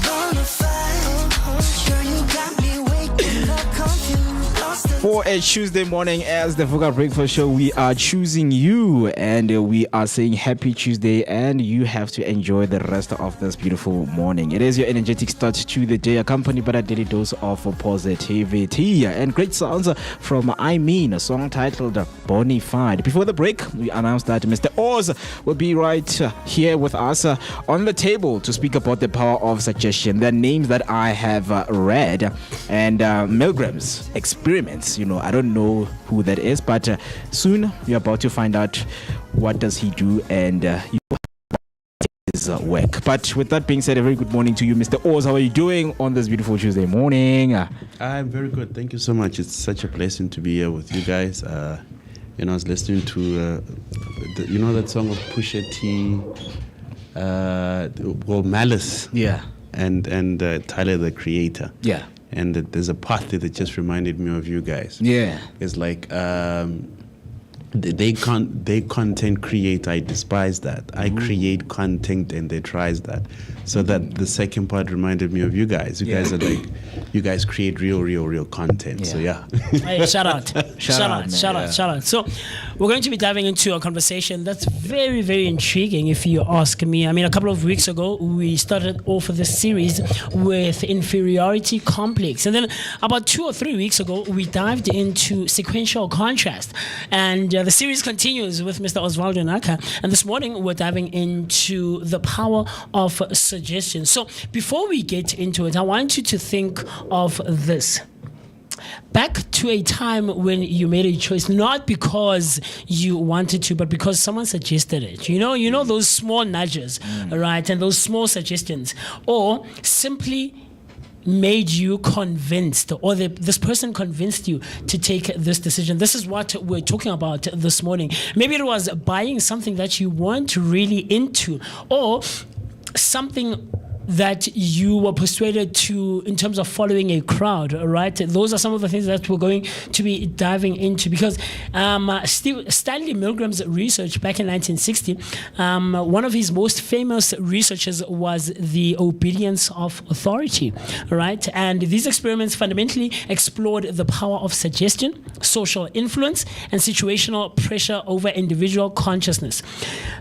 bona fide. Girl, you got me waking up confused, lost in For a Tuesday morning, as the Vooka Breakfast Show, we are choosing you, and we are saying happy Tuesday, and you have to enjoy the rest of this beautiful morning. It is your energetic start to the day, accompanied by a daily dose of positivity and great sounds from I Mean, a song titled Bonafide. Before the break, we announced that Mr. Oz will be right here with us on the table to speak about the power of suggestion. The names that I have read, and Milgram's experiments. You know, I don't know who that is, but soon we're about to find out what does he do and his work. But with that being said, a very good morning to you, Mr. Oz. How are you doing on this beautiful Tuesday morning? I'm very good. Thank you so much. It's such a blessing to be here with you guys. I was listening to, that song of Pusha T, Malice. Yeah. And Tyler, the Creator. Yeah. And there's a part that just reminded me of you guys. Yeah. It's like they content create. I despise that. I create content and they tries that. So that the second part reminded me of you guys. You guys are like, you guys create real content. Yeah. So yeah. Hey, shout out. Shout out. So we're going to be diving into a conversation that's very, very intriguing if you ask me. I mean, a couple of weeks ago, we started off this series with inferiority complex. And then about 2 or 3 weeks ago, we dived into sequential contrast. And the series continues with Mr. Osvaldo Naka. And this morning, we're diving into the power of suggestion. So before we get into it, I want you to think of this. Back to a time when you made a choice, not because you wanted to, but because someone suggested it. You know those small nudges, right? And those small suggestions, or simply made you convinced, or this person convinced you to take this decision. This is what we're talking about this morning. Maybe it was buying something that you weren't really into, or something that you were persuaded to in terms of following a crowd, right? Those are some of the things that we're going to be diving into, because Stanley Milgram's research back in 1960, one of his most famous researches was the obedience of authority, right? And these experiments fundamentally explored the power of suggestion, social influence, and situational pressure over individual consciousness.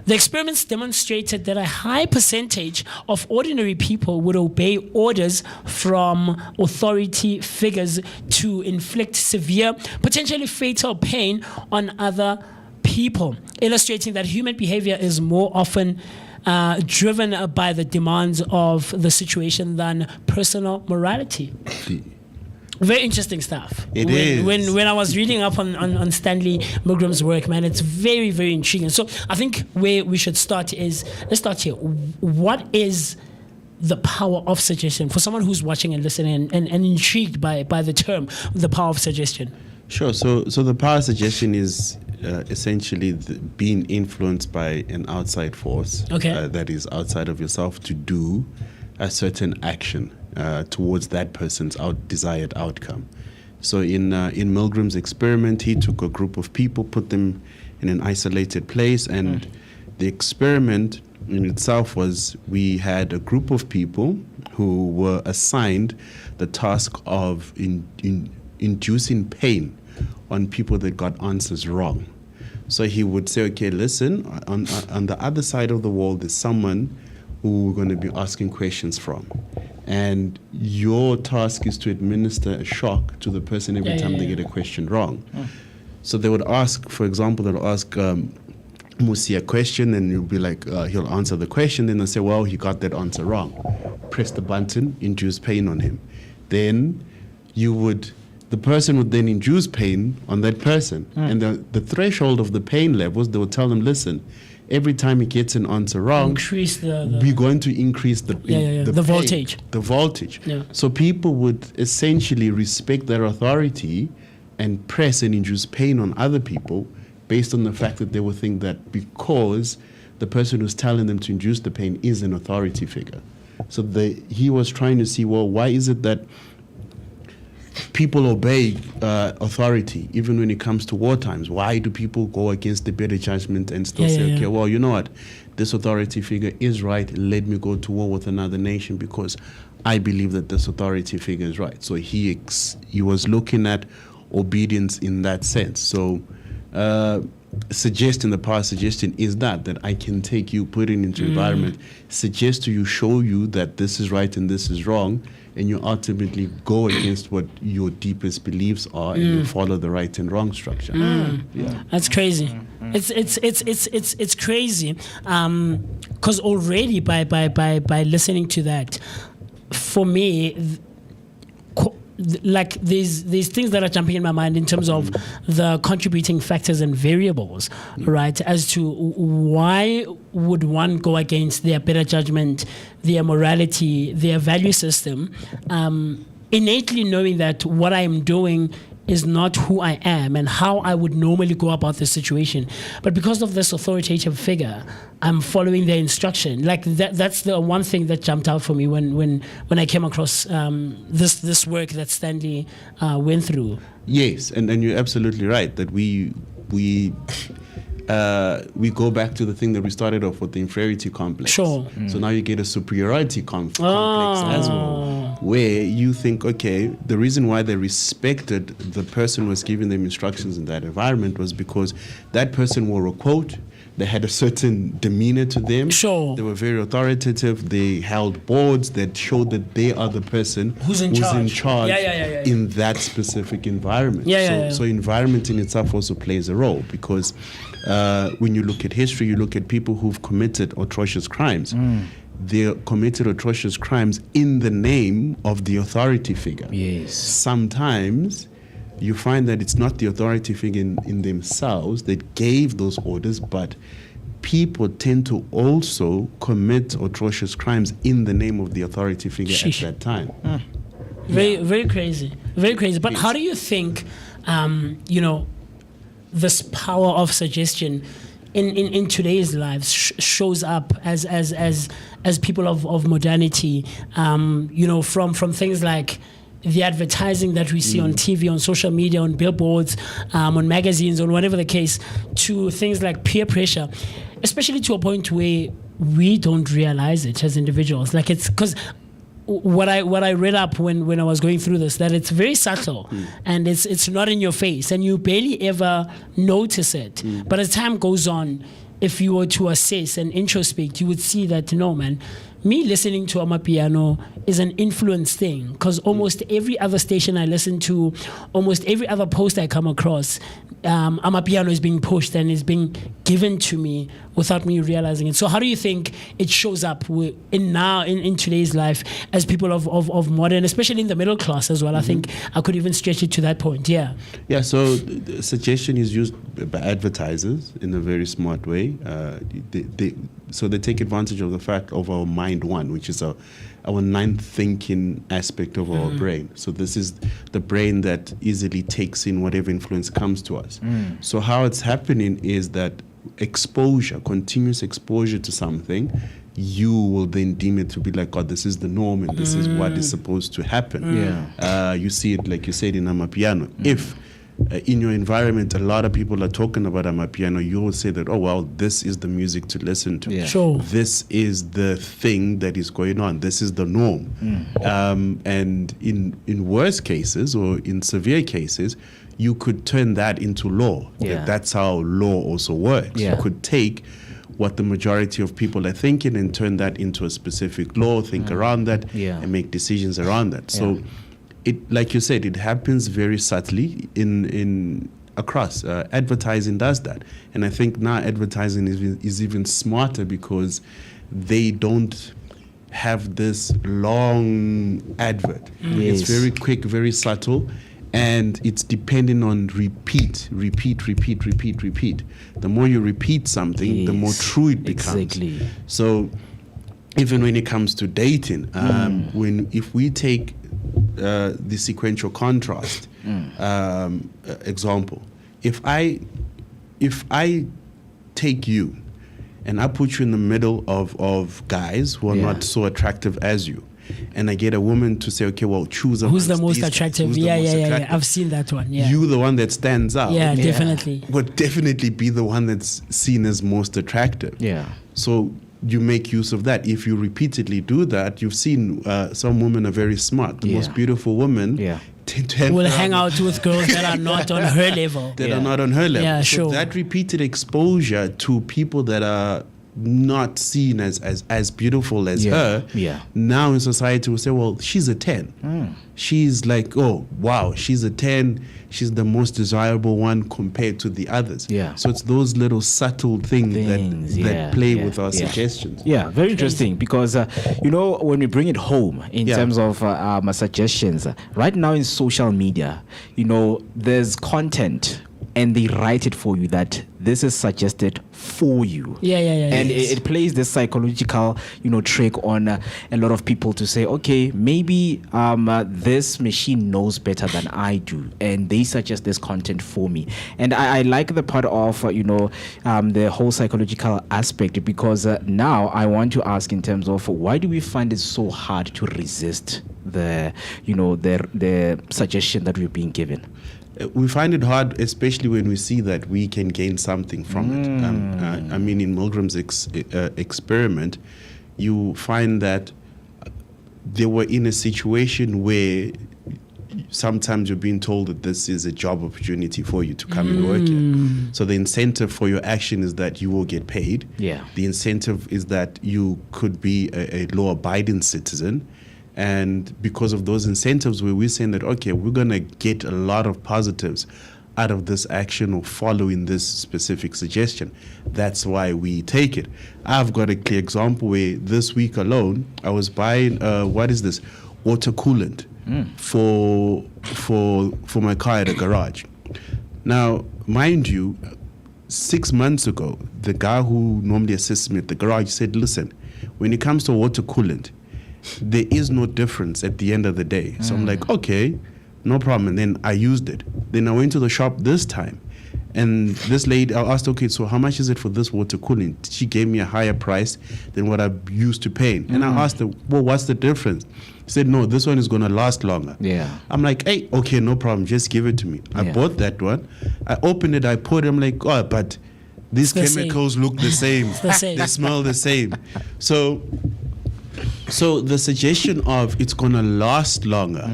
The experiments demonstrated that a high percentage of ordinary people would obey orders from authority figures to inflict severe, potentially fatal pain on other people, illustrating that human behavior is more often driven by the demands of the situation than personal morality. Very interesting stuff. It is. When I was reading up on Stanley Milgram's work, man, it's very, very intriguing. So I think where we should start is, let's start here. What is the power of suggestion for someone who's watching and listening and intrigued by the term, the power of suggestion? Sure. So the power of suggestion is essentially being influenced by an outside force that is outside of yourself to do a certain action. towards that person's desired outcome. So in Milgram's experiment, he took a group of people, put them in an isolated place, and the experiment in itself was, we had a group of people who were assigned the task of inducing pain on people that got answers wrong. So he would say, okay, listen, on the other side of the wall, there's someone who we're going to be asking questions from. And your task is to administer a shock to the person every time they get a question wrong. So they would ask, for example, they'll ask MooCee a question, and you'll be like, he'll answer the question, then they'll say, well, he got that answer wrong. Press the button, induce pain on him. Then the person would then induce pain on that person. And the threshold of the pain levels, they would tell them, listen, every time he gets an answer wrong, we're going to increase the voltage. The voltage. Yeah. So people would essentially respect their authority and press and induce pain on other people based on the fact that they would think that because the person who's telling them to induce the pain is an authority figure. So he was trying to see, well, why is it that people obey authority even when it comes to war times? Why do people go against the better judgment and still say, okay, well, you know what, this authority figure is right, let me go to war with another nation because I believe that this authority figure is right. So he was looking at obedience in that sense. So the power suggestion is that I can take you, put it into environment, suggest to you, show you that this is right and this is wrong, and you ultimately go against what your deepest beliefs are, and you follow the right and wrong structure. Yeah. That's crazy. It's crazy. Because already by listening to that, for me, like these things that are jumping in my mind in terms of the contributing factors and variables, right? As to why would one go against their better judgment, their morality, their value system, innately knowing that what I am doing is not who I am and how I would normally go about the situation. But because of this authoritative figure, I'm following their instruction. Like that's the one thing that jumped out for me when I came across this work that Stanley went through. Yes, and you're absolutely right that we go back to the thing that we started off with, the inferiority complex. Sure. So now you get a superiority complex as well, where you think, okay, the reason why they respected the person who was giving them instructions in that environment was because that person wore a quote, they had a certain demeanor to them. Sure. They were very authoritative. They held boards that showed that they are the person who's in charge in that specific environment. So environment in itself also plays a role, because when you look at history, you look at people who've committed atrocious crimes. They committed atrocious crimes in the name of the authority figure. Yes. Sometimes you find that it's not the authority figure in themselves that gave those orders, but people tend to also commit atrocious crimes in the name of the authority figure at that time. Very crazy. Very crazy. But how do you think, this power of suggestion in today's lives shows up as people of modernity, from things like the advertising that we see on TV, on social media, on billboards, on magazines, on whatever the case, to things like peer pressure, especially to a point where we don't realize it as individuals. Like, it's because what I read up when I was going through this, that it's very subtle and it's not in your face and you barely ever notice it. But as time goes on, if you were to assess and introspect, you would see that, no, man, me listening to Amapiano is an influence thing, because almost every other station I listen to, almost every other post I come across, Amapiano is being pushed and is being given to me without me realizing it. So how do you think it shows up in today's life as people of modern, especially in the middle class as well? I think I could even stretch it to that point. Yeah, so the suggestion is used by advertisers in a very smart way. They take advantage of the fact of our mind one, which is our ninth thinking aspect of our brain. So this is the brain that easily takes in whatever influence comes to us. So how it's happening is that continuous exposure to something you will then deem it to be like, God, this is the norm and this is what is supposed to happen. You see it, like you said, in Amapiano. If in your environment, a lot of people are talking about Amapiano, you will say that, oh, well, this is the music to listen to. Yeah. Sure. This is the thing that is going on. This is the norm. And in worst cases or in severe cases, you could turn that into law. Yeah. That's how law also works. Yeah. You could take what the majority of people are thinking and turn that into a specific law, think around that, and make decisions around that. So it, like you said, it happens very subtly in across. Advertising does that. And I think now advertising is even smarter because they don't have this long advert. It's very quick, very subtle. And it's depending on repeat. The more you repeat something, the more true it becomes. Exactly. So even when it comes to dating, if we take the sequential contrast example, if I take you and I put you in the middle of guys who are not so attractive as you, and I get a woman to say, okay, well, choose who's the most attractive. Yeah. I've seen that one. Yeah. You, the one that stands out. Yeah, definitely. Would definitely be the one that's seen as most attractive. Yeah. So you make use of that. If you repeatedly do that, you've seen some women are very smart. The most beautiful women will hang out with girls that are not on her level. Are not on her level. Yeah, so sure. that repeated exposure to people that are not seen as beautiful as her, now in society will say, well, she's a 10. She's like, oh, wow, she's a 10. She's the most desirable one compared to the others. So it's those little subtle things that play with our suggestions. Yeah, very interesting because, when we bring it home in terms of my suggestions, right now in social media, there's content and they write it for you that this is suggested for you. And it plays this psychological, trick on a lot of people to say, okay, maybe this machine knows better than I do, and they suggest this content for me. And I like the part of, the whole psychological aspect, because now I want to ask in terms of why do we find it so hard to resist the suggestion that we're being given? We find it hard, especially when we see that we can gain something from it. In Milgram's experiment, you find that they were in a situation where sometimes you're being told that this is a job opportunity for you to come and work here. So the incentive for your action is that you will get paid. The incentive is that you could be a law-abiding citizen. And because of those incentives, we're saying that, okay, we're going to get a lot of positives out of this action or following this specific suggestion. That's why we take it. I've got a clear example where this week alone, I was buying, water coolant for my car at a garage. Now, mind you, 6 months ago, the guy who normally assists me at the garage said, listen, when it comes to water coolant, there is no difference at the end of the day. So I'm like, okay, no problem. And then I used it. Then I went to the shop this time. And this lady, I asked, okay, so how much is it for this water cooling? She gave me a higher price than what I'm used to paying. And I asked her, well, what's the difference? She said, no, this one is going to last longer. I'm like, hey, okay, no problem. Just give it to me. I bought that one. I opened it. I poured it. I'm like, oh, but these chemicals look the same. They smell the same. So the suggestion of it's going to last longer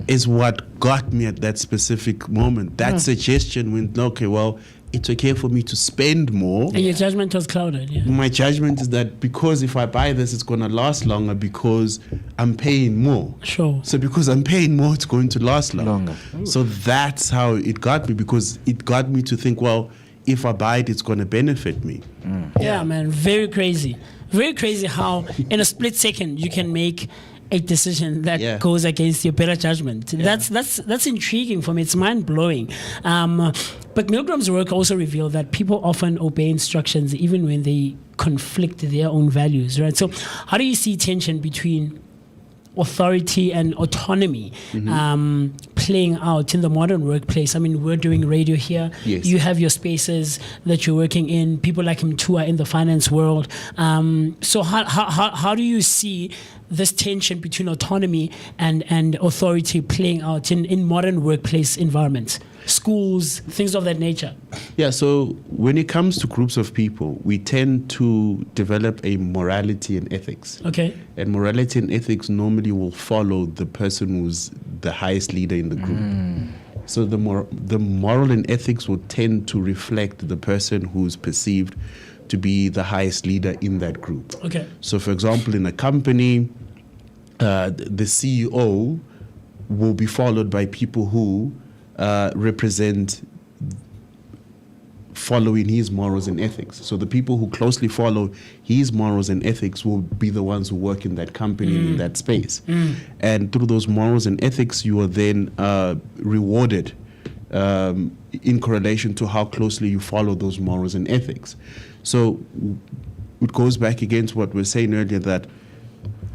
is what got me at that specific moment. That suggestion went, okay, well, it's okay for me to spend more. And your judgment was clouded. My judgment is that because if I buy this, it's going to last longer because I'm paying more. So because I'm paying more, it's going to last longer. So that's how it got me, because it got me to think, well, if I buy it, it's going to benefit me. Yeah, man, very crazy. Very crazy how in a split second you can make a decision that goes against your better judgment. That's intriguing for me. It's mind-blowing. But Milgram's work also revealed that people often obey instructions even when they conflict their own values, right? So how do you see tension between authority and autonomy playing out in the modern workplace? I mean, we're doing radio here. Yes. You have your spaces that you're working in. People like him too are in the finance world. So how do you see this tension between autonomy and authority playing out in modern workplace environments, schools, things of that nature? Yeah, so when it comes to groups of people, we tend to develop a morality and ethics. Okay. And morality and ethics normally will follow the person who's the highest leader in the group. So the moral and ethics will tend to reflect the person who's perceived to be the highest leader in that group. Okay. So, for example, in a company, the CEO will be followed by people who represent following his morals and ethics. So the people who closely follow his morals and ethics will be the ones who work in that company, in that space. And through those morals and ethics, you are then rewarded in correlation to how closely you follow those morals and ethics. So it goes back again to what we were saying earlier, that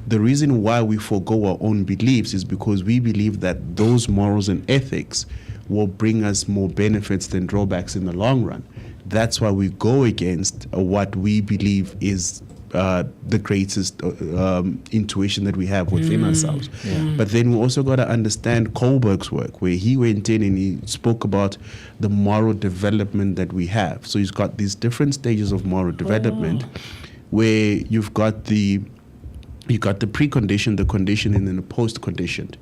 the reason why we forego our own beliefs is because we believe that those morals and ethics will bring us more benefits than drawbacks in the long run. That's why we go against what we believe is the greatest intuition that we have within ourselves. But then we also got to understand Kohlberg's work, where he went in and he spoke about the moral development that we have. So he's got these different stages of moral development, where you've got the preconditioned, the conditioned, and then the post-conditioned.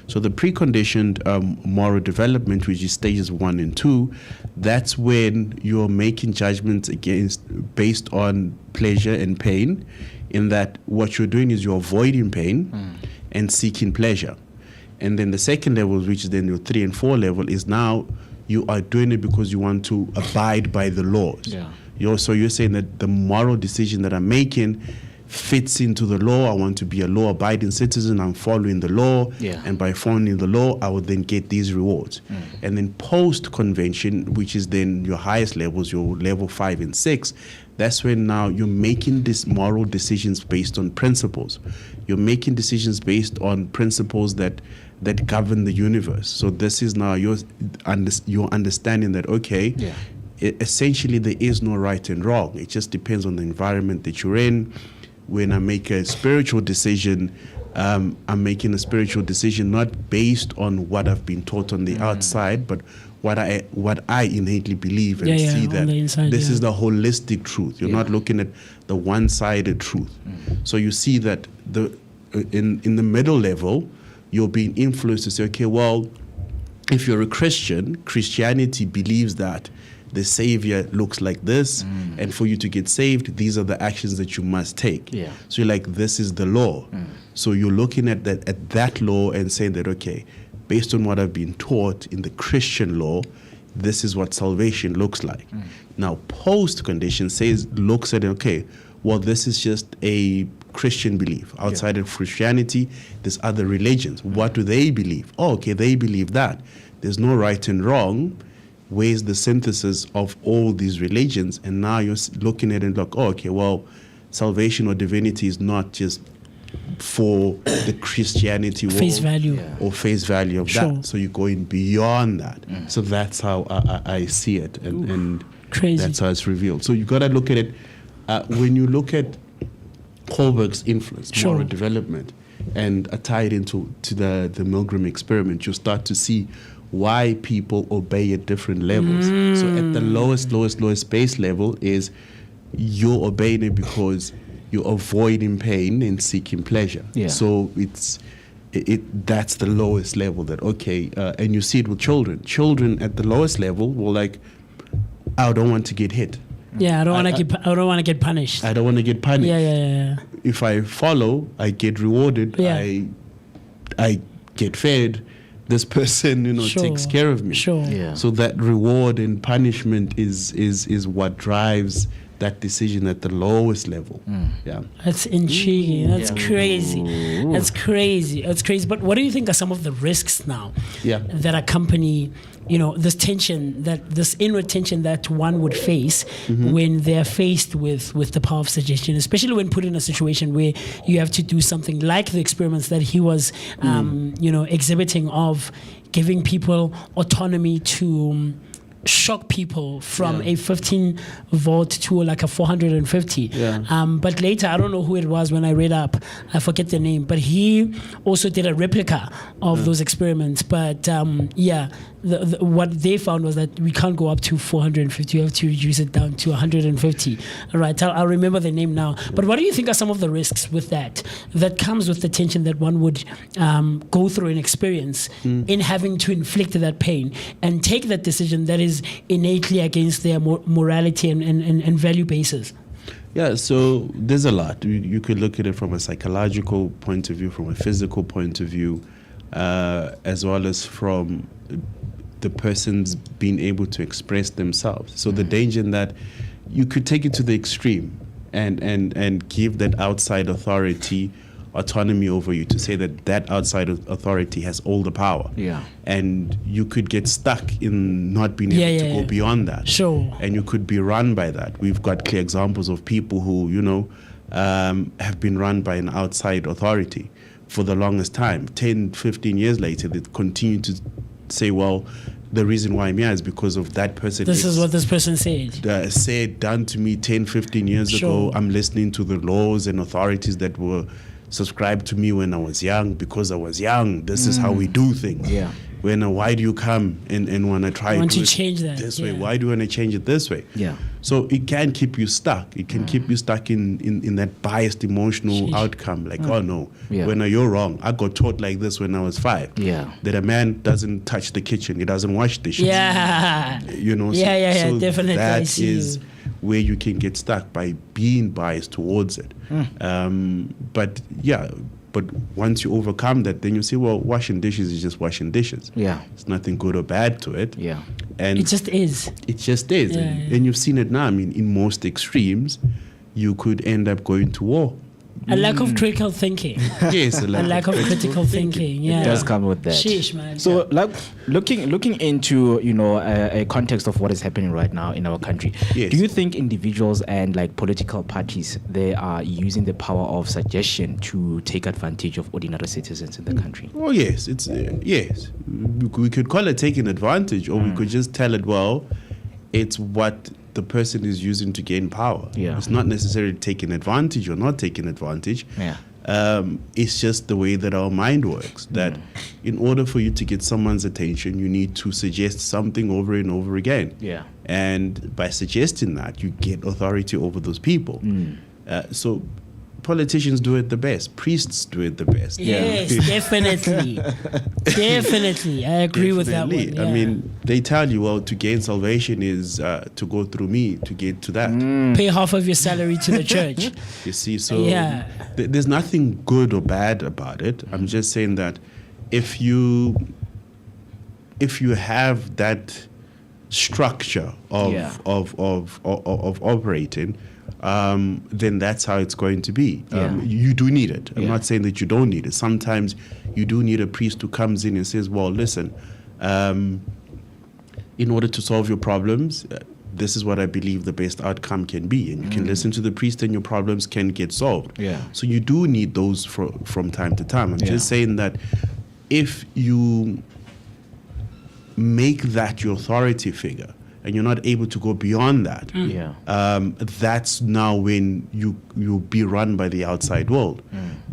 So the preconditioned moral development, which is stages 1 and 2, that's when you're making judgments based on pleasure and pain, in that what you're doing is you're avoiding pain and seeking pleasure. And then the second level, which is then your 3 and 4 level, is now you are doing it because you want to abide by the laws. So you're saying that the moral decision that I'm making fits into the law. I want to be a law-abiding citizen. I'm following the law, and by following the law, I would then get these rewards. And then post-convention, which is then your highest levels, your level 5 and 6, that's when now you're making these moral decisions based on principles. You're making decisions based on principles that govern the universe. So this is now your understanding that, okay, essentially there is no right and wrong. It just depends on the environment that you're in. When I make a spiritual decision, I'm making a spiritual decision not based on what I've been taught on the outside, but what I innately believe and see that this is the holistic truth. You're not looking at the one-sided truth. So you see that in the middle level, you're being influenced to say, okay, well, if you're a Christian, Christianity believes that the Savior looks like this, and for you to get saved, these are the actions that you must take. So you're like, this is the law. So you're looking at that law and saying that, okay, based on what I've been taught in the Christian law, this is what salvation looks like. Now, post-condition looks at it, okay, well, this is just a Christian belief. Outside of Christianity, there's other religions. What do they believe? Oh, okay, they believe that. There's no right and wrong. Where's the synthesis of all these religions? And now you're looking at it like, oh, okay, well, salvation or divinity is not just for the Christianity face value or face value of that. So you're going beyond that. So that's how I see it, and crazy. That's how it's revealed. So you got to look at it when you look at Kohlberg's influence, moral development, and tie it into the Milgram experiment. You start to see why people obey at different levels. So at the lowest base level is you're obeying it because you're avoiding pain and seeking pleasure. So that's the lowest level. That okay, and you see it with children. Children at the lowest level will like, I don't want to get hit. I don't want to get punished. I don't want to get punished. If I follow, I get rewarded. I get fed. This person, takes care of me. So that reward and punishment is what drives that decision at the lowest level. Yeah. That's intriguing. That's crazy. That's crazy. That's crazy. But what do you think are some of the risks now that accompany, this tension, this inward tension that one would face when they're faced with the power of suggestion, especially when put in a situation where you have to do something like the experiments that he was, exhibiting, of giving people autonomy to shock people from a 15 volt to like a 450. But later, I don't know who it was when I read up, I forget the name, but he also did a replica of those experiments. But what they found was that we can't go up to 450, you have to reduce it down to 150. All right, I'll remember the name now. But what do you think are some of the risks with that comes with the tension that one would go through and experience in having to inflict that pain and take that decision that is innately against their morality and value basis? Yeah, so there's a lot. You could look at it from a psychological point of view, from a physical point of view, as well as from the person's being able to express themselves. So the danger in that you could take it to the extreme and give that outside authority autonomy over you, to say that outside authority has all the power. And you could get stuck in not being able to go beyond that. And you could be run by that. We've got clear examples of people who, have been run by an outside authority for the longest time. 10, 15 years later, they continue to say, well, the reason why I'm here is because of that person. This is what this person said. Done to me 10, 15 years ago. I'm listening to the laws and authorities that were subscribed to me when I was young, because I was young. This is how we do things. Why do you come and want to try to change that this way? Why do you want to change it this way? So it can keep you stuck. It can keep you stuck in that biased emotional outcome. Like, oh no, when you're wrong. I got taught like this when I was 5. That a man doesn't touch the kitchen. He doesn't wash dishes. So definitely. That is where you can get stuck, by being biased towards it. But once you overcome that, then you say, well, washing dishes is just washing dishes. It's nothing good or bad to it. And it just is. It just is. And you've seen it now. I mean, in most extremes, you could end up going to war. A lack of critical thinking. Yes, a lack of critical thinking. It does come with that. Sheesh, man. So, like looking into a context of what is happening right now in our country, do you think individuals and like political parties, they are using the power of suggestion to take advantage of ordinary citizens in the country? Oh yes, it's yes. We could call it taking advantage, or we could just tell it, well, it's what the person is using to gain power. It's not necessarily taking advantage or not taking advantage. It's just the way that our mind works, that in order for you to get someone's attention, you need to suggest something over and over again. And by suggesting that, you get authority over those people. So politicians do it the best. Priests do it the best. Yes, definitely. Definitely. I agree with that one. Yeah. I mean, they tell you, well, to gain salvation is to go through me to get to that. Pay half of your salary to the church. You see, so there's nothing good or bad about it. I'm just saying that if you have that structure of operating, then that's how it's going to be. You do need it. I'm not saying that you don't need it. Sometimes you do need a priest who comes in and says, well, listen, in order to solve your problems, this is what I believe the best outcome can be. And you can listen to the priest and your problems can get solved. So you do need those from time to time. I'm just saying that if you make that your authority figure, and you're not able to go beyond that, that's now when you'll be run by the outside world.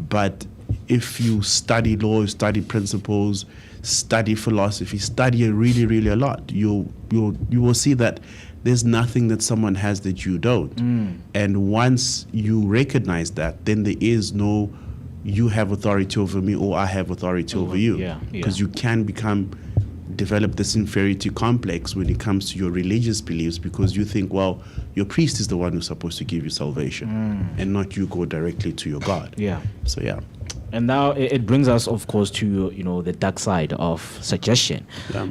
But if you study law, study principles, study philosophy, study really, really a lot, you will see that there's nothing that someone has that you don't. And once you recognize that, then there is no you have authority over me or I have authority over you. Because you can develop this inferiority complex when it comes to your religious beliefs, because you think, well, your priest is the one who's supposed to give you salvation and not you go directly to your God. So And now it brings us, of course, to the dark side of suggestion,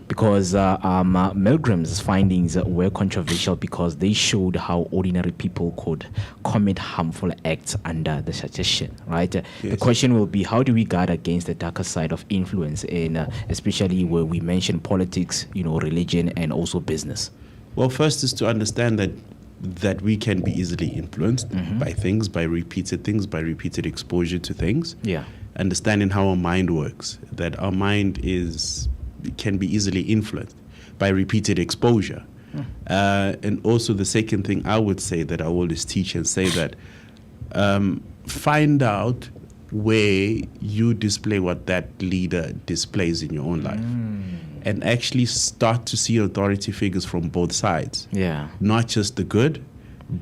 because Milgram's findings were controversial because they showed how ordinary people could commit harmful acts under the suggestion. Right? The question will be, how do we guard against the darker side of influence, in especially where we mention politics, religion, and also business? Well, first is to understand that we can be easily influenced by things, by repeated exposure to things. Yeah. Understanding how our mind works, that our mind can be easily influenced by repeated exposure. And also the second thing I would say that I always teach and say that find out where you display what that leader displays in your own life. And actually start to see authority figures from both sides. Yeah. Not just the good,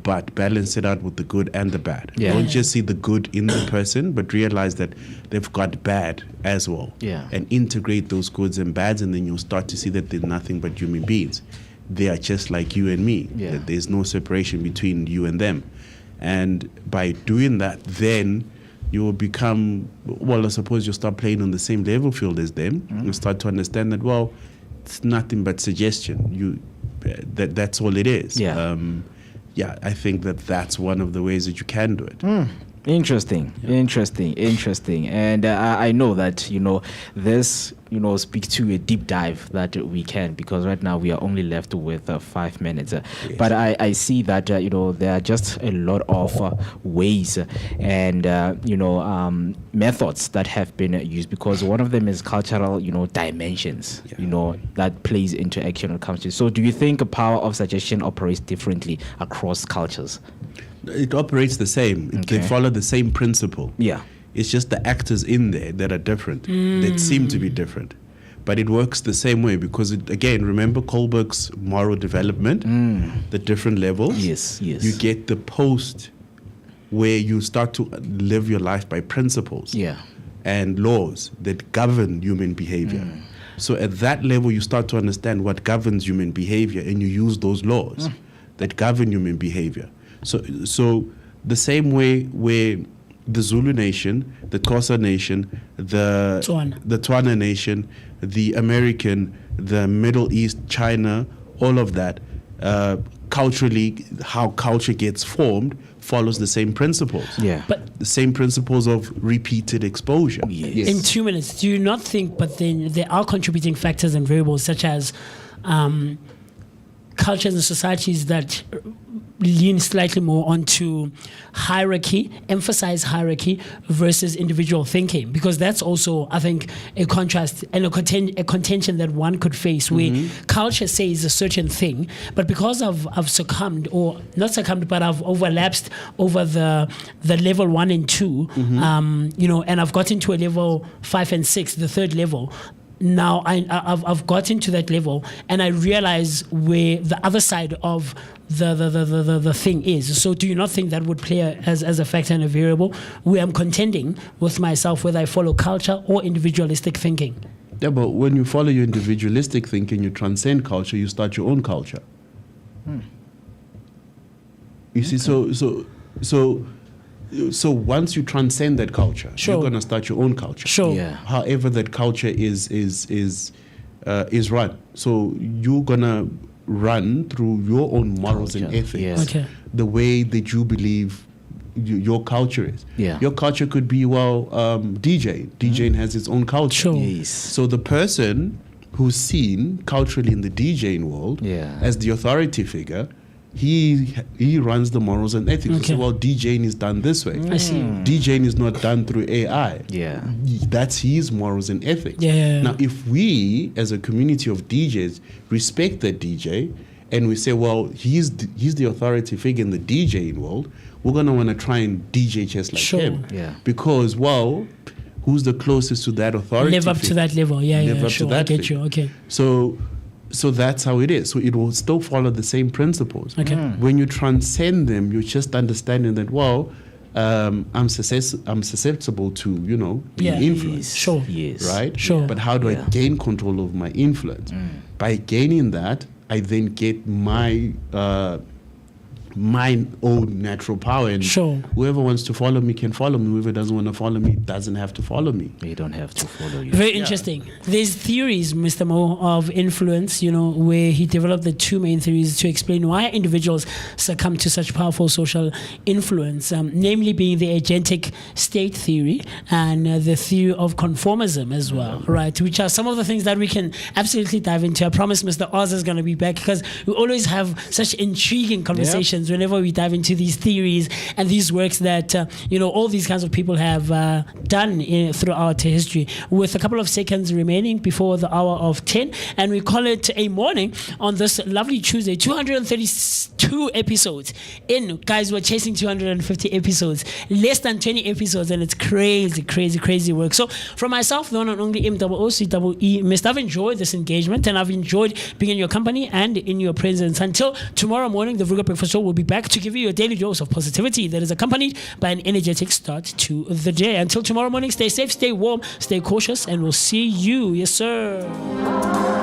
but balance it out with the good and the bad. Yeah. Don't just see the good in the person, but realize that they've got bad as well. Yeah. And integrate those goods and bads, and then you'll start to see that they're nothing but human beings. They are just like you and me. Yeah. That there's no separation between you and them. And by doing that, then you will become, I suppose you'll start playing on the same level field as them. You'll start to understand that, it's nothing but suggestion. That's all it is. Yeah. I think that's one of the ways that you can do it. Interesting. And I know that, this, speaks to a deep dive that we can, because right now we are only left with 5 minutes. But I see that, there are just a lot of ways and, methods that have been used, because one of them is cultural, dimensions, that plays into action when it comes to. So do you think the power of suggestion operates differently across cultures? It operates the same. Okay. They follow the same principle. Yeah. It's just the actors in there that are different, that seem to be different. But it works the same way because, again, remember Kohlberg's moral development, the different levels? Yes. You get the post where you start to live your life by principles and laws that govern human behavior. So at that level, you start to understand what governs human behavior, and you use those laws that govern human behavior. So the same way where the Zulu nation, the Xhosa nation, the Tswana nation, the American, the Middle East, China, all of that, culturally, how culture gets formed follows the same principles. Yeah. But the same principles of repeated exposure. Yes. In 2 minutes, do you not think, but then there are contributing factors and variables such as cultures and societies that lean slightly more onto hierarchy, emphasize hierarchy versus individual thinking, because that's also, I think, a contrast and a contention that one could face where culture says a certain thing, but because I've succumbed, or not succumbed, but I've overlapsed over the level 1 and 2, and I've gotten to a level 5 and 6, the third level. Now I've gotten to that level, and I realize where the other side of the thing is. So do you not think that would play as a factor and a variable where I'm contending with myself whether I follow culture or individualistic thinking? Yeah, but when you follow your individualistic thinking, you transcend culture, you start your own culture. You see, so once you transcend that culture, you're gonna start your own culture. Sure. Yeah. However, that culture is run. So you're gonna run through your own morals and ethics. Yeah. Okay. The way that you believe your culture is. Yeah. Your culture could be DJing. DJing has its own culture. Sure. Yes. So the person who's seen culturally in the DJing world as the authority figure, he runs the morals and ethics. Okay. So, DJing is done this way. I see. DJing is not done through AI. Yeah. That's his morals and ethics. Yeah. Now, if we, as a community of DJs, respect that DJ, and we say, he's the authority figure in the DJing world, we're gonna want to try and DJ just like him. Yeah. Because, who's the closest to that authority? Live up to that level. Live up Sure. to that I get thing. you. Okay. So that's how it is. So it will still follow the same principles. Okay. When you transcend them, you're just understanding that, I'm susceptible to, being influenced. Sure. Yes. Right? Sure. But how do I gain control of my influence? By gaining that, I then get my my own natural power, and whoever wants to follow me can follow me. Whoever doesn't want to follow me doesn't have to follow me. They don't have to follow you. Very interesting. There's theories, Mr. Mo, of influence, where he developed the two main theories to explain why individuals succumb to such powerful social influence, namely being the agentic state theory and the theory of conformism as well, right? Which are some of the things that we can absolutely dive into. I promise Mr. Oz is going to be back because we always have such intriguing conversations whenever we dive into these theories and these works that all these kinds of people have done throughout history. With a couple of seconds remaining before the hour of 10, and we call it a morning on this lovely Tuesday. 232 episodes in, guys. We're chasing 250 episodes, less than 20 episodes, and it's crazy work. So from myself, the one and only MOOCEE, Mr. I've enjoyed this engagement and I've enjoyed being in your company and in your presence. Until tomorrow morning, the Vooka Breakfast Show will be back to give you a daily dose of positivity that is accompanied by an energetic start to the day. Until tomorrow morning, stay safe, stay warm, stay cautious, and we'll see you. Yes, sir.